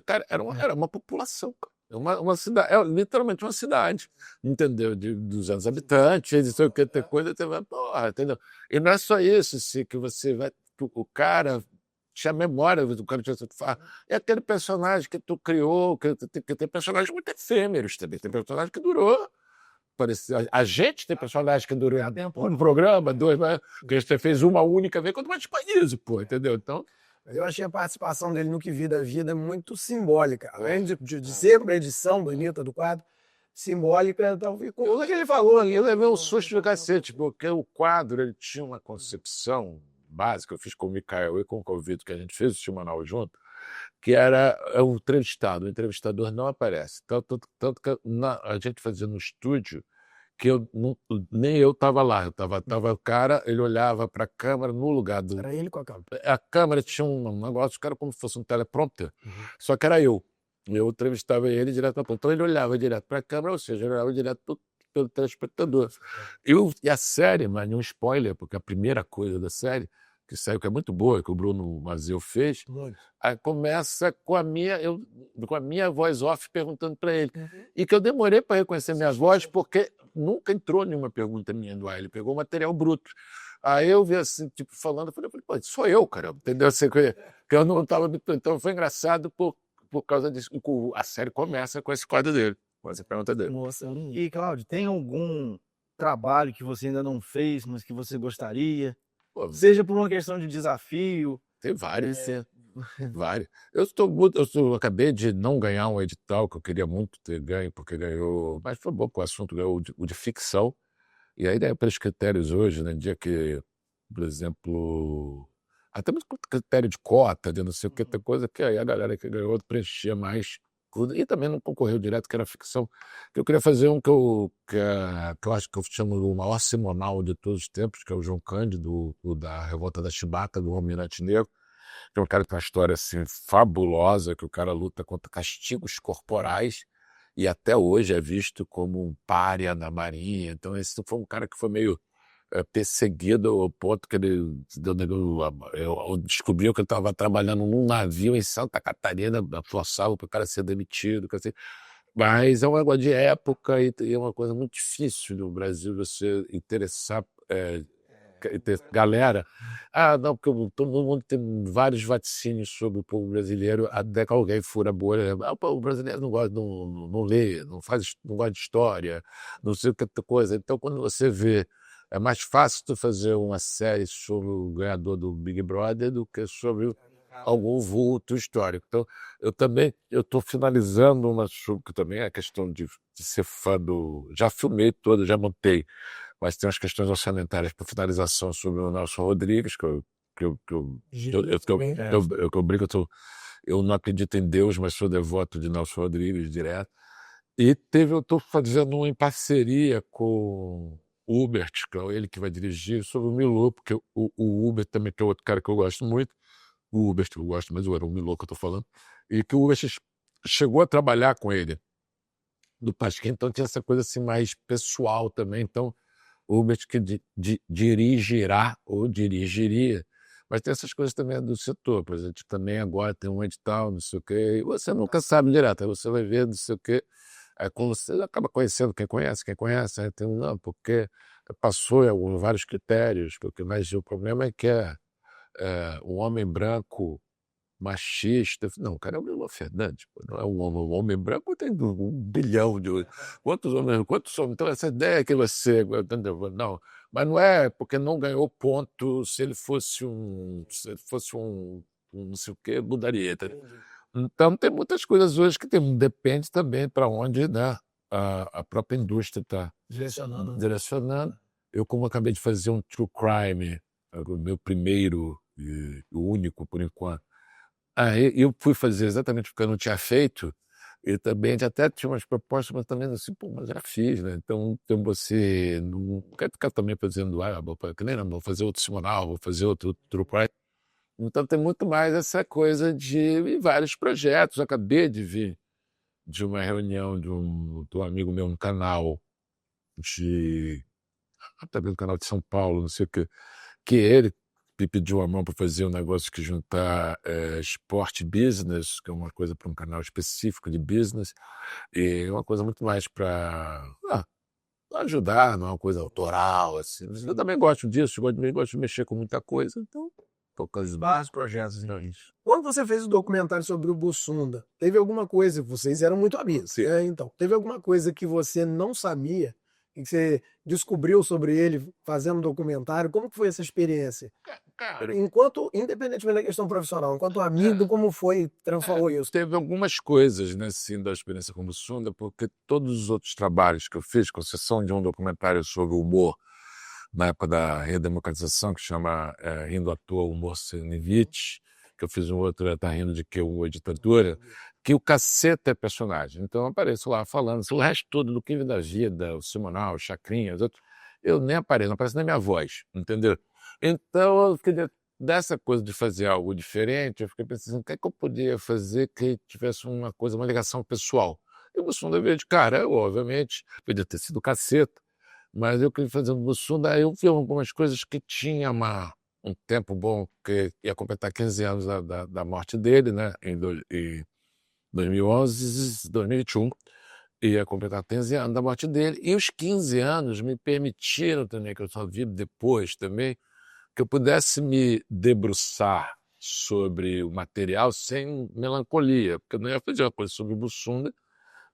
cara, era uma população, uma cidade, literalmente uma cidade, entendeu? De 200 habitantes, não sei o que, tem coisa, porra, entendeu? E não é só isso, que você vai, o cara tinha memória do cara que tu fala, é aquele personagem que tu criou, que tem personagens muito efêmeros também, tem personagem que durou. A gente tem personagem que durou um programa, dois, que a gente fez uma única vez, quanto mais países, pô, entendeu? Então, eu achei a participação dele no Que Vida Vida muito simbólica. Além de ser uma edição bonita do quadro, simbólica, talvez com tudo que ele falou ali. Eu levei um susto do cacete, porque o quadro ele tinha uma concepção básica, eu fiz com o Mikael e com o Convito, que a gente fez o Simonal junto, que era o entrevistado. O entrevistador não aparece. Tanto que a gente fazia no estúdio que nem eu estava lá. Tava o cara, ele olhava para a câmera no lugar do... Era ele com a câmera. A câmera tinha um negócio, que era como se fosse um teleprompter, só que era eu. Eu entrevistava ele direto. Então ele olhava direto para a câmera, ou seja, ele olhava direto pelo telespectador. E a série, mas nenhum spoiler, porque a primeira coisa da série que saiu, que é muito boa, que o Bruno Mazzeo fez, aí começa com a minha voz off perguntando para ele. E que eu demorei para reconhecer minha voz, porque nunca entrou nenhuma pergunta minha do ar, ele pegou material bruto. Aí eu vi assim, tipo, falando, eu falei, pô, sou eu, cara, entendeu? Assim, que eu não estava habituado. Então foi engraçado por causa disso. A série começa com esse quadro dele, com essa pergunta dele. Nossa, e Cláudio, tem algum trabalho que você ainda não fez, mas que você gostaria? Pô, Seja por uma questão de desafio. tem vários. Vários. Eu acabei de não ganhar um edital que eu queria muito ter ganho, porque ganhou, mas foi bom que o assunto ganhou o de ficção. E aí, pelos critérios hoje, né, dia que, por exemplo, Até mesmo com critério de cota, de não sei o que, tem coisa que aí a galera que ganhou preenchia mais. E também não concorreu direto, que era ficção. Que eu queria fazer um que eu acho que eu chamo o maior seminal de todos os tempos, que é o João Cândido, o da Revolta da Chibata, do Almirante Negro, que é um cara que tem uma história assim, fabulosa, que o cara luta contra castigos corporais e até hoje é visto como um pária na Marinha. Então esse foi um cara que foi meio perseguido ao ponto que eu descobri que ele estava trabalhando num navio em Santa Catarina, forçava para o cara ser demitido. Assim. Mas é um negócio de época e é uma coisa muito difícil no Brasil você interessar galera. Ah, não, porque todo mundo tem vários vaticínios sobre o povo brasileiro, até que alguém fura a bolha. Ah, pô, o brasileiro não gosta, não lê, não gosta de história, não sei o que outra coisa. Então, quando você vê, é mais fácil tu fazer uma série sobre o ganhador do Big Brother do que sobre algum vulto histórico. Então, eu estou finalizando uma que também é a questão de ser fã do. Já filmei todo, já montei, mas tem umas questões orçamentárias para finalização sobre o Nelson Rodrigues, que eu brinco, eu não acredito em Deus, mas sou devoto de Nelson Rodrigues direto. E eu estou fazendo uma em parceria com o Hubert, que é ele que vai dirigir, sobre o Milu, porque o Hubert também, que é outro cara que eu gosto muito, o Hubert eu gosto, mas era o Milu que eu estou falando, e que o Hubert chegou a trabalhar com ele do Pasquim, então tinha essa coisa assim mais pessoal também, então o Hubert que dirigirá ou dirigiria, mas tem essas coisas também do setor, por exemplo, também agora tem um edital, não sei o quê, e você nunca sabe direto, aí você vai ver, não sei o quê, aí quando você acaba conhecendo quem conhece, aí tem não, porque passou em vários critérios, mas o problema é que um homem branco machista. Não, o cara é o Milo Fernandes, pô, não é um homem branco, tem 1 bilhão de. Quantos homens? Então, essa ideia que você. Entendeu? Não, mas não é porque não ganhou ponto. Se ele fosse um não sei o quê, mudaria. Tá? Então, tem muitas coisas hoje que depende também para onde, né, a própria indústria está direcionando. Eu, como acabei de fazer um true crime, o meu primeiro e o único por enquanto. Eu fui fazer exatamente porque eu não tinha feito, e também até tinha umas propostas, mas também assim, pô, mas já fiz, né? Então você não quer ficar também fazendo, vou fazer outro semanal, vou fazer outro true crime. Então tem muito mais essa coisa de vários projetos. Eu acabei de vir de uma reunião de um amigo meu no canal também no canal de São Paulo, não sei o quê, que ele me pediu a mão para fazer um negócio que juntar esporte e business, que é uma coisa para um canal específico de business, e uma coisa muito mais para ajudar, não é uma coisa autoral, assim. Mas eu também gosto disso, gosto de mexer com muita coisa, então tô com vários projetos. Quando você fez o documentário sobre o Bussunda, teve alguma coisa, vocês eram muito amigos, né? Então, teve alguma coisa que você não sabia, que você descobriu sobre ele fazendo documentário? Como que foi essa experiência? Cara, Independentemente da questão profissional, enquanto amigo, como transformou isso? teve algumas coisas, né, assim, da experiência como Sunda, porque todos os outros trabalhos que eu fiz, com exceção de um documentário sobre o humor, na época da redemocratização, que chama Rindo à Toa, Humor Senevich, que eu fiz um outro, Tá Rindo de Que o Ditadura, que o Caceta é personagem. Então eu apareço lá falando, o resto todo do que da vida, o Simonal, o Chacrinha, os outros, eu nem apareço, não aparece nem minha voz, entendeu? Então eu queria, dessa coisa de fazer algo diferente, eu fiquei pensando, o que é que eu podia fazer que tivesse uma coisa, uma ligação pessoal? E o Bussunda veio de cara, eu, obviamente, podia ter sido Caceta, mas eu queria fazer no Bussunda, aí eu vi algumas coisas que tinha um tempo bom, que ia completar 15 anos da morte dele, né, em 2011, 2021, ia completar 15 anos da morte dele, e os 15 anos me permitiram também, que eu só vi depois também, que eu pudesse me debruçar sobre o material sem melancolia, porque eu não ia fazer uma coisa sobre o Bussunda,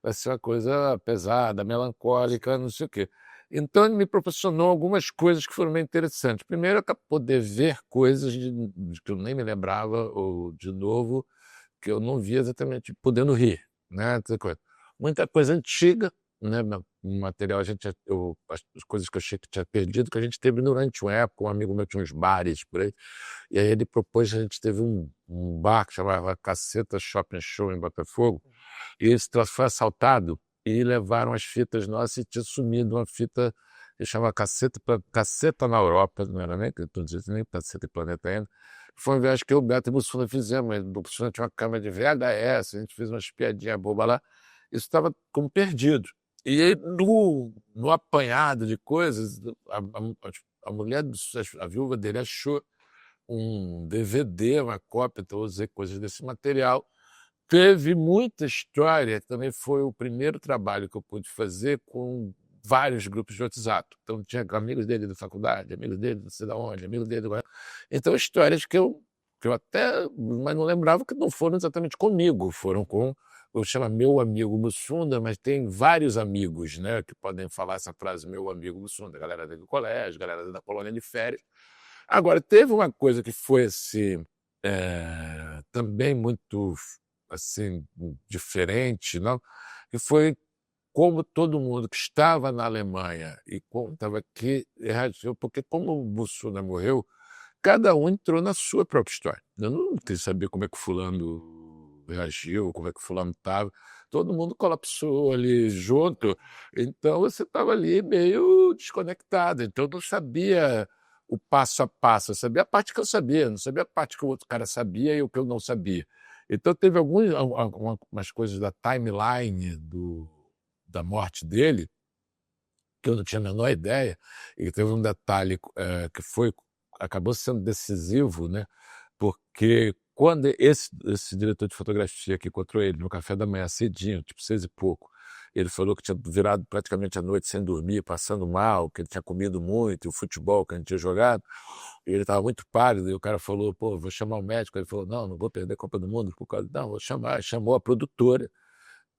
vai ser uma coisa pesada, melancólica, não sei o quê. Então ele me proporcionou algumas coisas que foram bem interessantes. Primeiro, é poder ver coisas que eu nem me lembrava, ou de novo, que eu não via exatamente, podendo rir, né? Muita coisa antiga, né, no material, as coisas que eu achei que tinha perdido, que a gente teve durante uma época, um amigo meu tinha uns bares por aí, e aí ele propôs, a gente teve um bar que chamava Caceta Shopping Show em Botafogo, e esse troço foi assaltado, e levaram as fitas nossas e tinha sumido uma fita que chamava Caceta na Europa, não era nem Caceta e Planeta ainda. Foi uma viagem que eu, Beto e o Bussunda fizemos, o Bussunda tinha uma câmera de VHS, a gente fez umas piadinhas bobas lá, isso estava como perdido. E aí, no apanhado de coisas, a mulher, a viúva dele achou um DVD, uma cópia, então eu usei coisas desse material. Teve muita história, também foi o primeiro trabalho que eu pude fazer com vários grupos de WhatsApp. Então tinha amigos dele da faculdade, amigos dele não sei de onde, amigos dele... Então histórias que eu até... Mas não lembrava que não foram exatamente comigo, foram com... Eu chamo meu amigo Bussunda, mas tem vários amigos, né, que podem falar essa frase, meu amigo Bussunda, galera do colégio, galera da colônia de férias. Agora, teve uma coisa que foi assim, também muito assim, diferente, não? Que foi como todo mundo que estava na Alemanha e como estava aqui reagiu, porque como o Bussunda morreu, cada um entrou na sua própria história. Eu não quis saber como é que o fulano reagiu, como é que o fulano estava. Todo mundo colapsou ali junto. Então você estava ali meio desconectado. Então eu não sabia o passo a passo. Eu sabia a parte que eu sabia, não sabia a parte que o outro cara sabia e o que eu não sabia. Então teve algumas coisas da timeline da morte dele que eu não tinha a menor ideia, e teve um detalhe que acabou sendo decisivo, né? Porque quando esse diretor de fotografia que encontrou ele no café da manhã cedinho, tipo 6 e pouco, ele falou que tinha virado praticamente a noite sem dormir, passando mal, que ele tinha comido muito, e o futebol que a gente tinha jogado, e ele estava muito pálido, e o cara falou, pô, vou chamar o médico. Ele falou, não vou perder a Copa do Mundo por causa... Não, vou chamar. Chamou a produtora.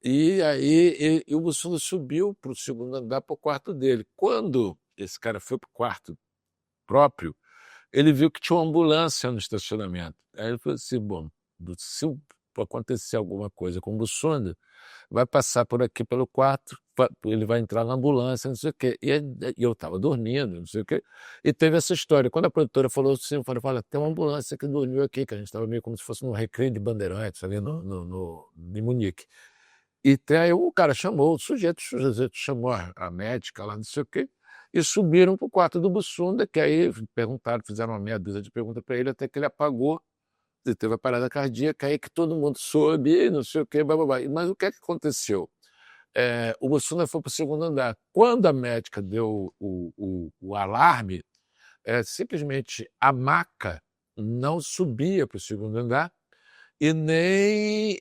E aí o Bussunda subiu para o segundo andar, para o quarto dele. Quando esse cara foi para o quarto próprio, ele viu que tinha uma ambulância no estacionamento. Aí ele falou assim, bom, se acontecer alguma coisa com o Bussunda, vai passar por aqui pelo quarto, ele vai entrar na ambulância, não sei o quê. E eu estava dormindo, não sei o quê. E teve essa história. Quando a produtora falou assim, eu falei, olha, tem uma ambulância que dormiu aqui, que a gente estava meio como se fosse no Recreio de Bandeirantes, ali em Munique. E aí o cara chamou, o sujeito chamou a médica lá, não sei o quê, e subiram para o quarto do Bussunda, que aí perguntaram, fizeram uma meia dúzia de perguntas para ele, até que ele apagou, e teve a parada cardíaca, aí que todo mundo soube, não sei o quê, blá, blá, blá. Mas o que é que aconteceu? O Bussunda foi para o segundo andar. Quando a médica deu o alarme, simplesmente a maca não subia para o segundo andar, e nem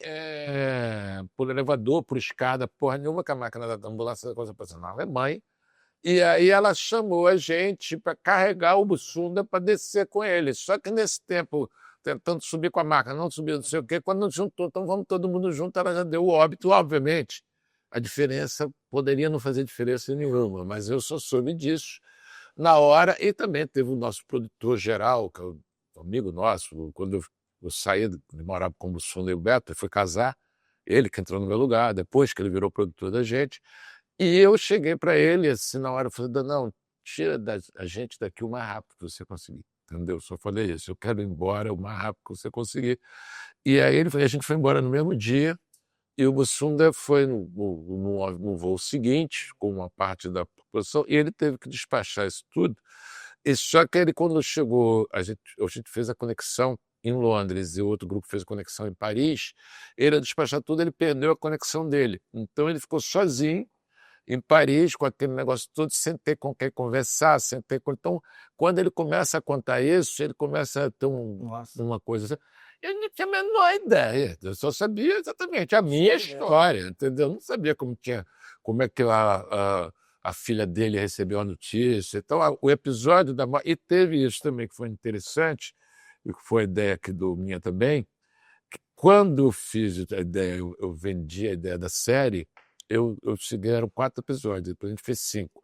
por elevador, por escada, porra nenhuma, que a máquina da ambulância da coisa passando na Alemanha. E aí ela chamou a gente para carregar o Bussunda para descer com ele. Só que nesse tempo, tentando subir com a máquina, não subiu, não sei o quê, quando não juntou, então vamos todo mundo junto, ela já deu o óbito, obviamente. A diferença poderia não fazer diferença nenhuma, mas eu só soube disso na hora. E também teve o nosso produtor geral, que é um amigo nosso, quando eu saí, morava com o Bussunda e o Beto, ele foi casar, ele que entrou no meu lugar, depois que ele virou produtor da gente. E eu cheguei para ele, assim, na hora, eu falei, não, tira a gente daqui o mais rápido que você conseguir, entendeu? Só falei isso, eu quero ir embora o mais rápido que você conseguir. E aí a gente foi embora no mesmo dia, e o Bussunda foi no voo seguinte, com uma parte da população, e ele teve que despachar isso tudo. E só que ele, quando chegou, a gente fez a conexão em Londres e o outro grupo fez a conexão em Paris, ele, a despachar tudo, ele perdeu a conexão dele. Então ele ficou sozinho em Paris, com aquele negócio todo, sem ter com quem conversar, sem ter com... Então, quando ele começa a contar isso, ele começa a ter uma coisa assim. Eu não tinha a menor ideia, eu só sabia exatamente a minha história, entendeu? Eu não sabia como é que a filha dele recebeu a notícia. Então, o episódio da morte... E teve isso também que foi interessante, e que foi a ideia aqui do minha também, que quando eu fiz a ideia, eu vendi a ideia da série, eu cheguei, eram 4 episódios, depois a gente fez 5.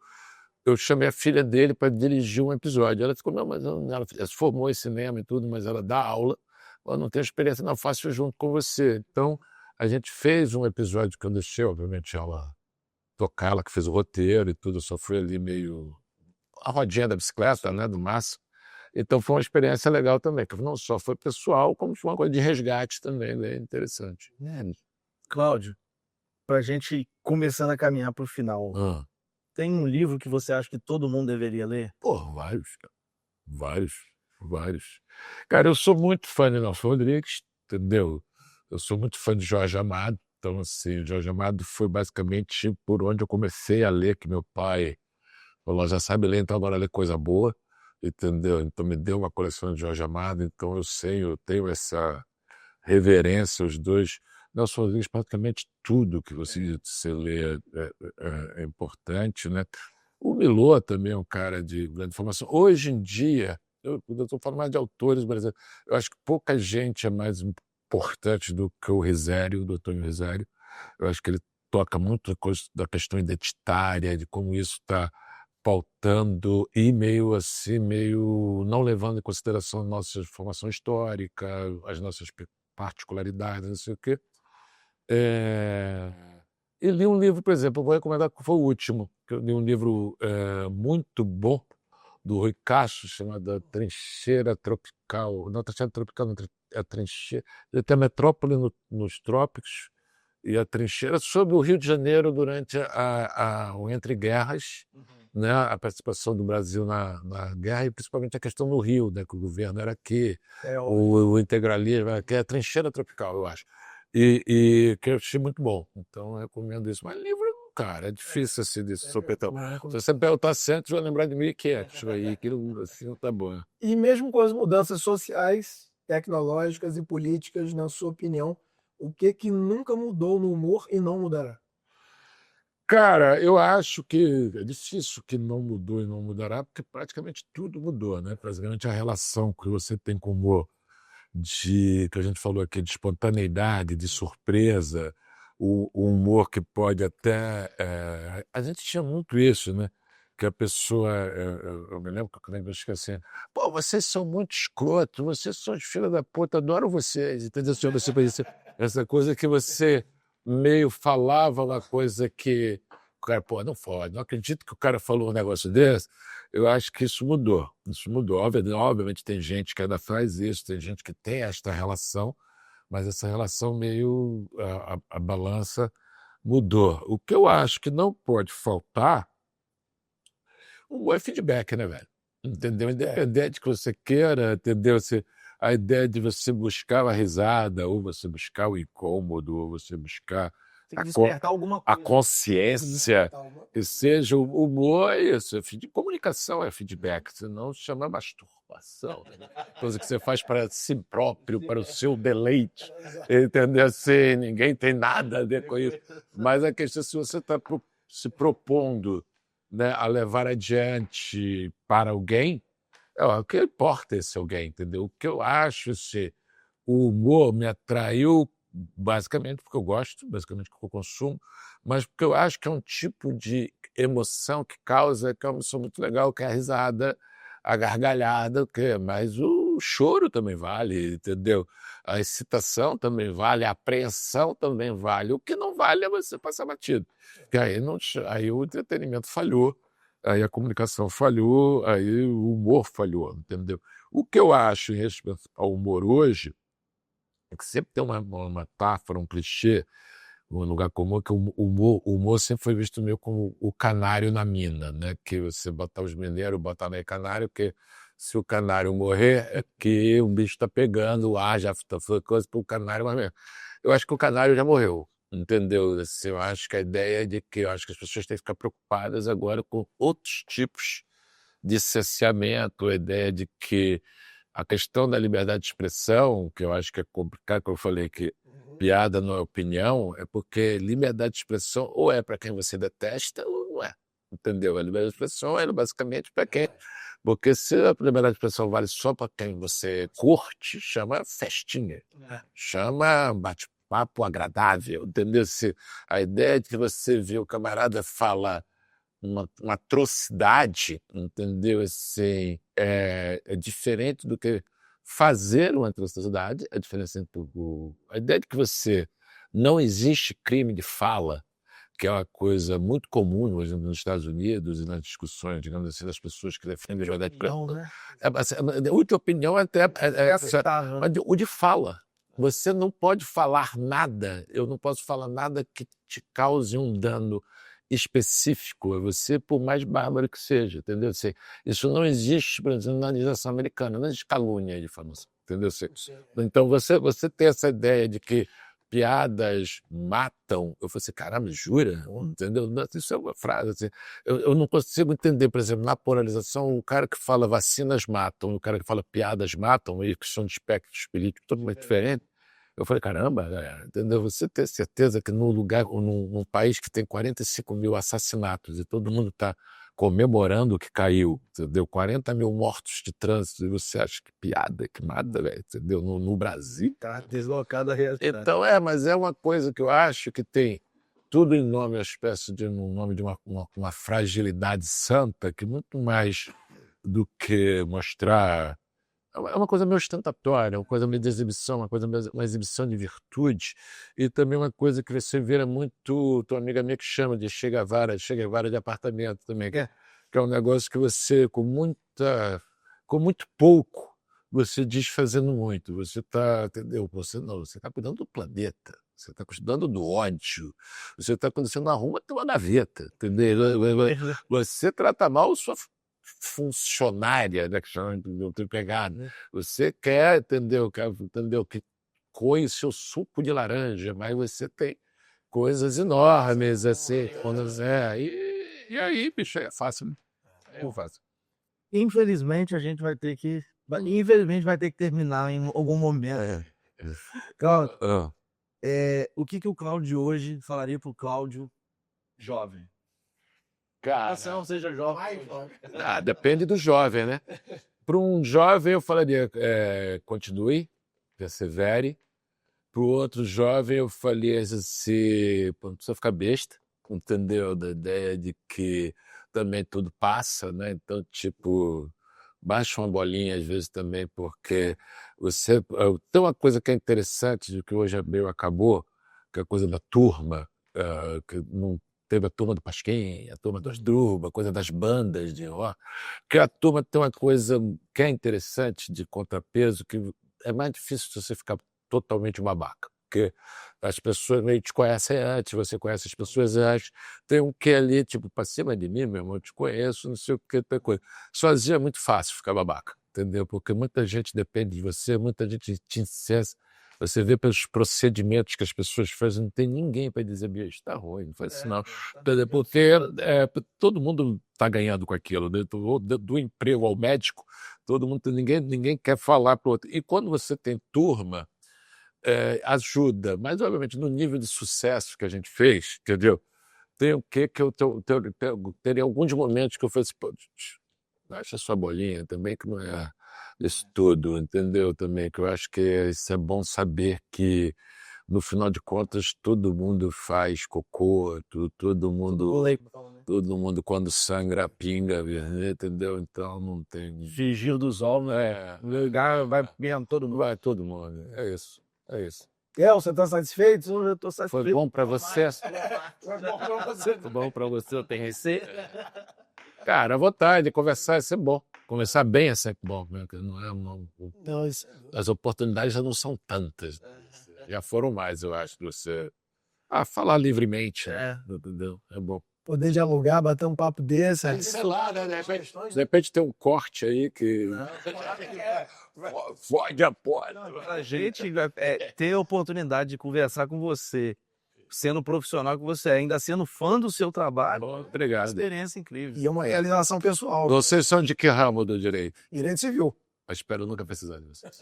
Eu chamei a filha dele para dirigir um episódio. Ela ficou, não, mas ela se formou em cinema e tudo, mas ela dá aula, ela não tem experiência, não, faço junto com você. Então, a gente fez um episódio que eu deixei, obviamente, ela tocar, ela que fez o roteiro e tudo, eu só fui ali meio a rodinha da bicicleta, né, do Márcio. Então foi uma experiência legal também, que não só foi pessoal, como foi uma coisa de resgate também, né, interessante. Cláudio, pra gente começando a caminhar pro final, Ah, tem um livro que você acha que todo mundo deveria ler? pô, vários, cara. Vários. Cara, eu sou muito fã de Nelson Rodrigues, entendeu? Eu sou muito fã de Jorge Amado. Então, assim, Jorge Amado foi basicamente por onde eu comecei a ler, que meu pai falou, já sabe ler, então agora lê coisa boa, entendeu? Então me deu uma coleção de Jorge Amado, então eu tenho essa reverência aos dois. Nelson Rodrigues, praticamente tudo que você lê é importante, né? O Milô também é um cara de grande formação. Hoje em dia, eu estou falando mais de autores brasileiros, eu acho que pouca gente é mais importante do que o Risério, o doutor Risério. Eu acho que ele toca muito a coisa da questão identitária, de como isso está pautando e meio assim, meio não levando em consideração a nossa formação histórica, as nossas particularidades, não sei o quê. E li um livro, por exemplo, eu vou recomendar que foi o último, que eu li um livro muito bom do Rui Castro, chamado A Trincheira Tropical. Não, Trincheira Tropical, não, a Trincheira. Ele tem a Metrópole nos Trópicos e a Trincheira sobre o Rio de Janeiro durante o Entre Guerras, né, a participação do Brasil na guerra e principalmente a questão no Rio, né, que o governo era aqui, o integralismo era aqui, a Trincheira Tropical, eu acho. E que eu achei muito bom. Então, eu recomendo isso. Mas livro, cara, é difícil assim desse sopetão. Se você perguntar Santos, vai lembrar de 1500. Aí, aquilo assim não tá bom. E mesmo com as mudanças sociais, tecnológicas e políticas, na sua opinião, o que nunca mudou no humor e não mudará? Cara, eu acho que é difícil que não mudou e não mudará, porque praticamente tudo mudou, né? Praticamente a relação que você tem com o humor, que a gente falou aqui, de espontaneidade, de surpresa, o humor que pode até. A gente tinha muito isso, né? Que a pessoa. Eu me lembro que eu esqueci assim: pô, vocês são muito escrotos, vocês são os filhos da puta, adoro vocês. Entendeu? Essa coisa que você meio falava uma coisa que o cara, pô, não pode, não acredito que o cara falou um negócio desse. Eu acho que isso mudou. Isso mudou. Obviamente tem gente que ainda faz isso, tem gente que tem esta relação, mas essa relação meio a balança mudou. O que eu acho que não pode faltar é feedback, né, velho? Entendeu? Independente de que você queira, entendeu? A ideia de você buscar a risada, ou você buscar o incômodo, ou você buscar Tem que despertar alguma a coisa. consciência, que seja o humor, é isso. Comunicação é feedback, senão chama masturbação. Coisa que você faz para si próprio, para o seu deleite. Entendeu? Assim, ninguém tem nada a ver com isso. Mas a questão é se você está se propondo, né, a levar adiante para alguém, o que importa esse alguém, entendeu? O que eu acho, o humor me atraiu basicamente porque eu gosto, basicamente porque eu consumo, mas porque eu acho que é um tipo de emoção que é uma emoção muito legal, que é a risada, a gargalhada, mas o choro também vale, entendeu? A excitação também vale, a apreensão também vale. O que não vale é você passar batido. Porque aí o entretenimento falhou, aí a comunicação falhou, aí o humor falhou, entendeu? O que eu acho em respeito ao humor hoje é que sempre tem uma metáfora, um clichê, um lugar comum, que o humor sempre foi visto meio como o canário na mina, né? Que você botar os mineiros, botar no canário, porque se o canário morrer, é que o bicho está pegando, o ar já foi coisa para o canário morrer. Eu acho que o canário já morreu, entendeu? Assim, eu acho que a ideia é de que eu acho que as pessoas têm que ficar preocupadas agora com outros tipos de cerceamento, a ideia de que a questão da liberdade de expressão, que eu acho que é complicado, que eu falei que piada não é opinião, é porque liberdade de expressão ou é para quem você detesta ou não é, entendeu? A liberdade de expressão é basicamente para quem... Porque se a liberdade de expressão vale só para quem você curte, chama festinha, chama bate-papo agradável, entendeu? Se a ideia de que você vê o camarada falar uma atrocidade, entendeu? Assim, é diferente do que fazer uma atrocidade, a diferença entre a ideia de que não existe crime de fala, que é uma coisa muito comum, por exemplo, nos Estados Unidos e nas discussões, digamos assim, das pessoas que defendem a liberdade de Não, né? o de opinião até É aceitável, né? mas o de fala. Você não pode falar nada, eu não posso falar nada que te cause um dano específico a você, por mais bárbaro que seja, entendeu? Assim, isso não existe, por exemplo, na legislação americana, não existe calúnia e difamação, entendeu? Assim, então, você tem essa ideia de que piadas matam, eu falei assim, caramba, jura? Entendeu? Isso é uma frase, assim, eu não consigo entender, por exemplo, na polarização, o cara que fala vacinas matam, o cara que fala piadas matam, e que são de espectros políticos totalmente diferentes. Eu falei, caramba, galera, entendeu? Você ter certeza que num país que tem 45 mil assassinatos e todo mundo está comemorando que caiu, entendeu? 40 mil mortos de trânsito, e você acha que piada, que nada, velho, entendeu? No Brasil. Tá deslocado da realidade. Então, mas é uma coisa que eu acho que tem tudo em nome, uma espécie de, no nome de uma fragilidade santa, que muito mais do que mostrar. É uma coisa meio ostentatória, uma coisa meio de exibição, uma exibição de virtude, e também uma coisa que você vira muito, tua amiga minha que chama de chega vara de apartamento também, que é um negócio que você, com muito pouco, você diz fazendo muito. Você está, entendeu? Você está cuidando do planeta, você está cuidando do ódio, você não arruma a tua gaveta, entendeu? Você trata mal sua funcionária, né, que chama de pegada. Você quer, entendeu, que coe seu suco de laranja, mas você tem coisas enormes, assim, e aí, bicho, é fácil, né? É fácil. Infelizmente, a gente vai ter que terminar em algum momento. Cláudio, o que o Cláudio hoje falaria pro Cláudio jovem? Cara, Não seja jovem. depende do jovem, né? Para um jovem, eu falaria, continue, persevere. Para o outro jovem, eu falaria assim, não precisa ficar besta, entendeu? Da ideia de que também tudo passa, né? Então, tipo, baixa uma bolinha às vezes também, porque tem uma coisa que é interessante, de que hoje a meio acabou, que é a coisa da turma, que não teve a turma do Pasquim, a turma do Asdrubal, a coisa das bandas de rock, que a turma tem uma coisa que é interessante de contrapeso, que é mais difícil você ficar totalmente babaca, porque as pessoas meio te conhecem antes, você conhece as pessoas antes, tem um que ali, tipo, pra cima de mim, meu irmão, eu te conheço, não sei o que, tem coisa. Sozinho é muito fácil ficar babaca, entendeu? Porque muita gente depende de você, muita gente te incessa. Você vê pelos procedimentos que as pessoas fazem, não tem ninguém para dizer, bicho, tá ruim, não faz isso não. Porque todo mundo está ganhando com aquilo, né? Do emprego ao médico, todo mundo, ninguém quer falar para o outro. E quando você tem turma, ajuda, mas obviamente no nível de sucesso que a gente fez, entendeu? Tem o que eu teria alguns momentos que eu falei assim, pô, baixa sua bolinha também, que não é isso tudo, entendeu? Também, que eu acho que isso é bom saber que, no final de contas, todo mundo faz cocô, todo mundo quando sangra pinga, entendeu? Então não tem. Vigil do Zol, né? Vai ganhando todo mundo. Vai todo mundo, é isso. Você está satisfeito? Eu estou satisfeito. Foi bom para você? Foi bom para você. Foi bom para você, eu tenho receita. Cara, à vontade, conversar é sempre bom. Conversar bem é sempre bom. As oportunidades já não são tantas. Já foram mais, eu acho, de você falar livremente. Entendeu? É bom. Poder dialogar, bater um papo desse. Sei lá, né? De repente tem um corte aí que fode a porta. A gente ter a oportunidade de conversar com você, sendo profissional que você é, ainda sendo fã do seu trabalho. Bom, obrigado. Experiência incrível. E é uma realização pessoal. Vocês são de que ramo do direito? Direito civil. Eu espero nunca precisar de vocês.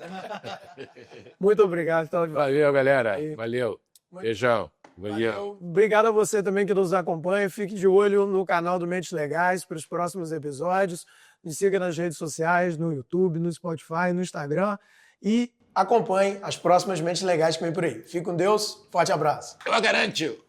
Muito obrigado. Valeu, galera. Valeu. Beijão. Valeu. Obrigado a você também que nos acompanha. Fique de olho no canal do Mentes Legais para os próximos episódios. Me siga nas redes sociais, no YouTube, no Spotify, no Instagram. E acompanhe as próximas Mentes Legais que vem por aí. Fique com Deus. Forte abraço. Eu garanto.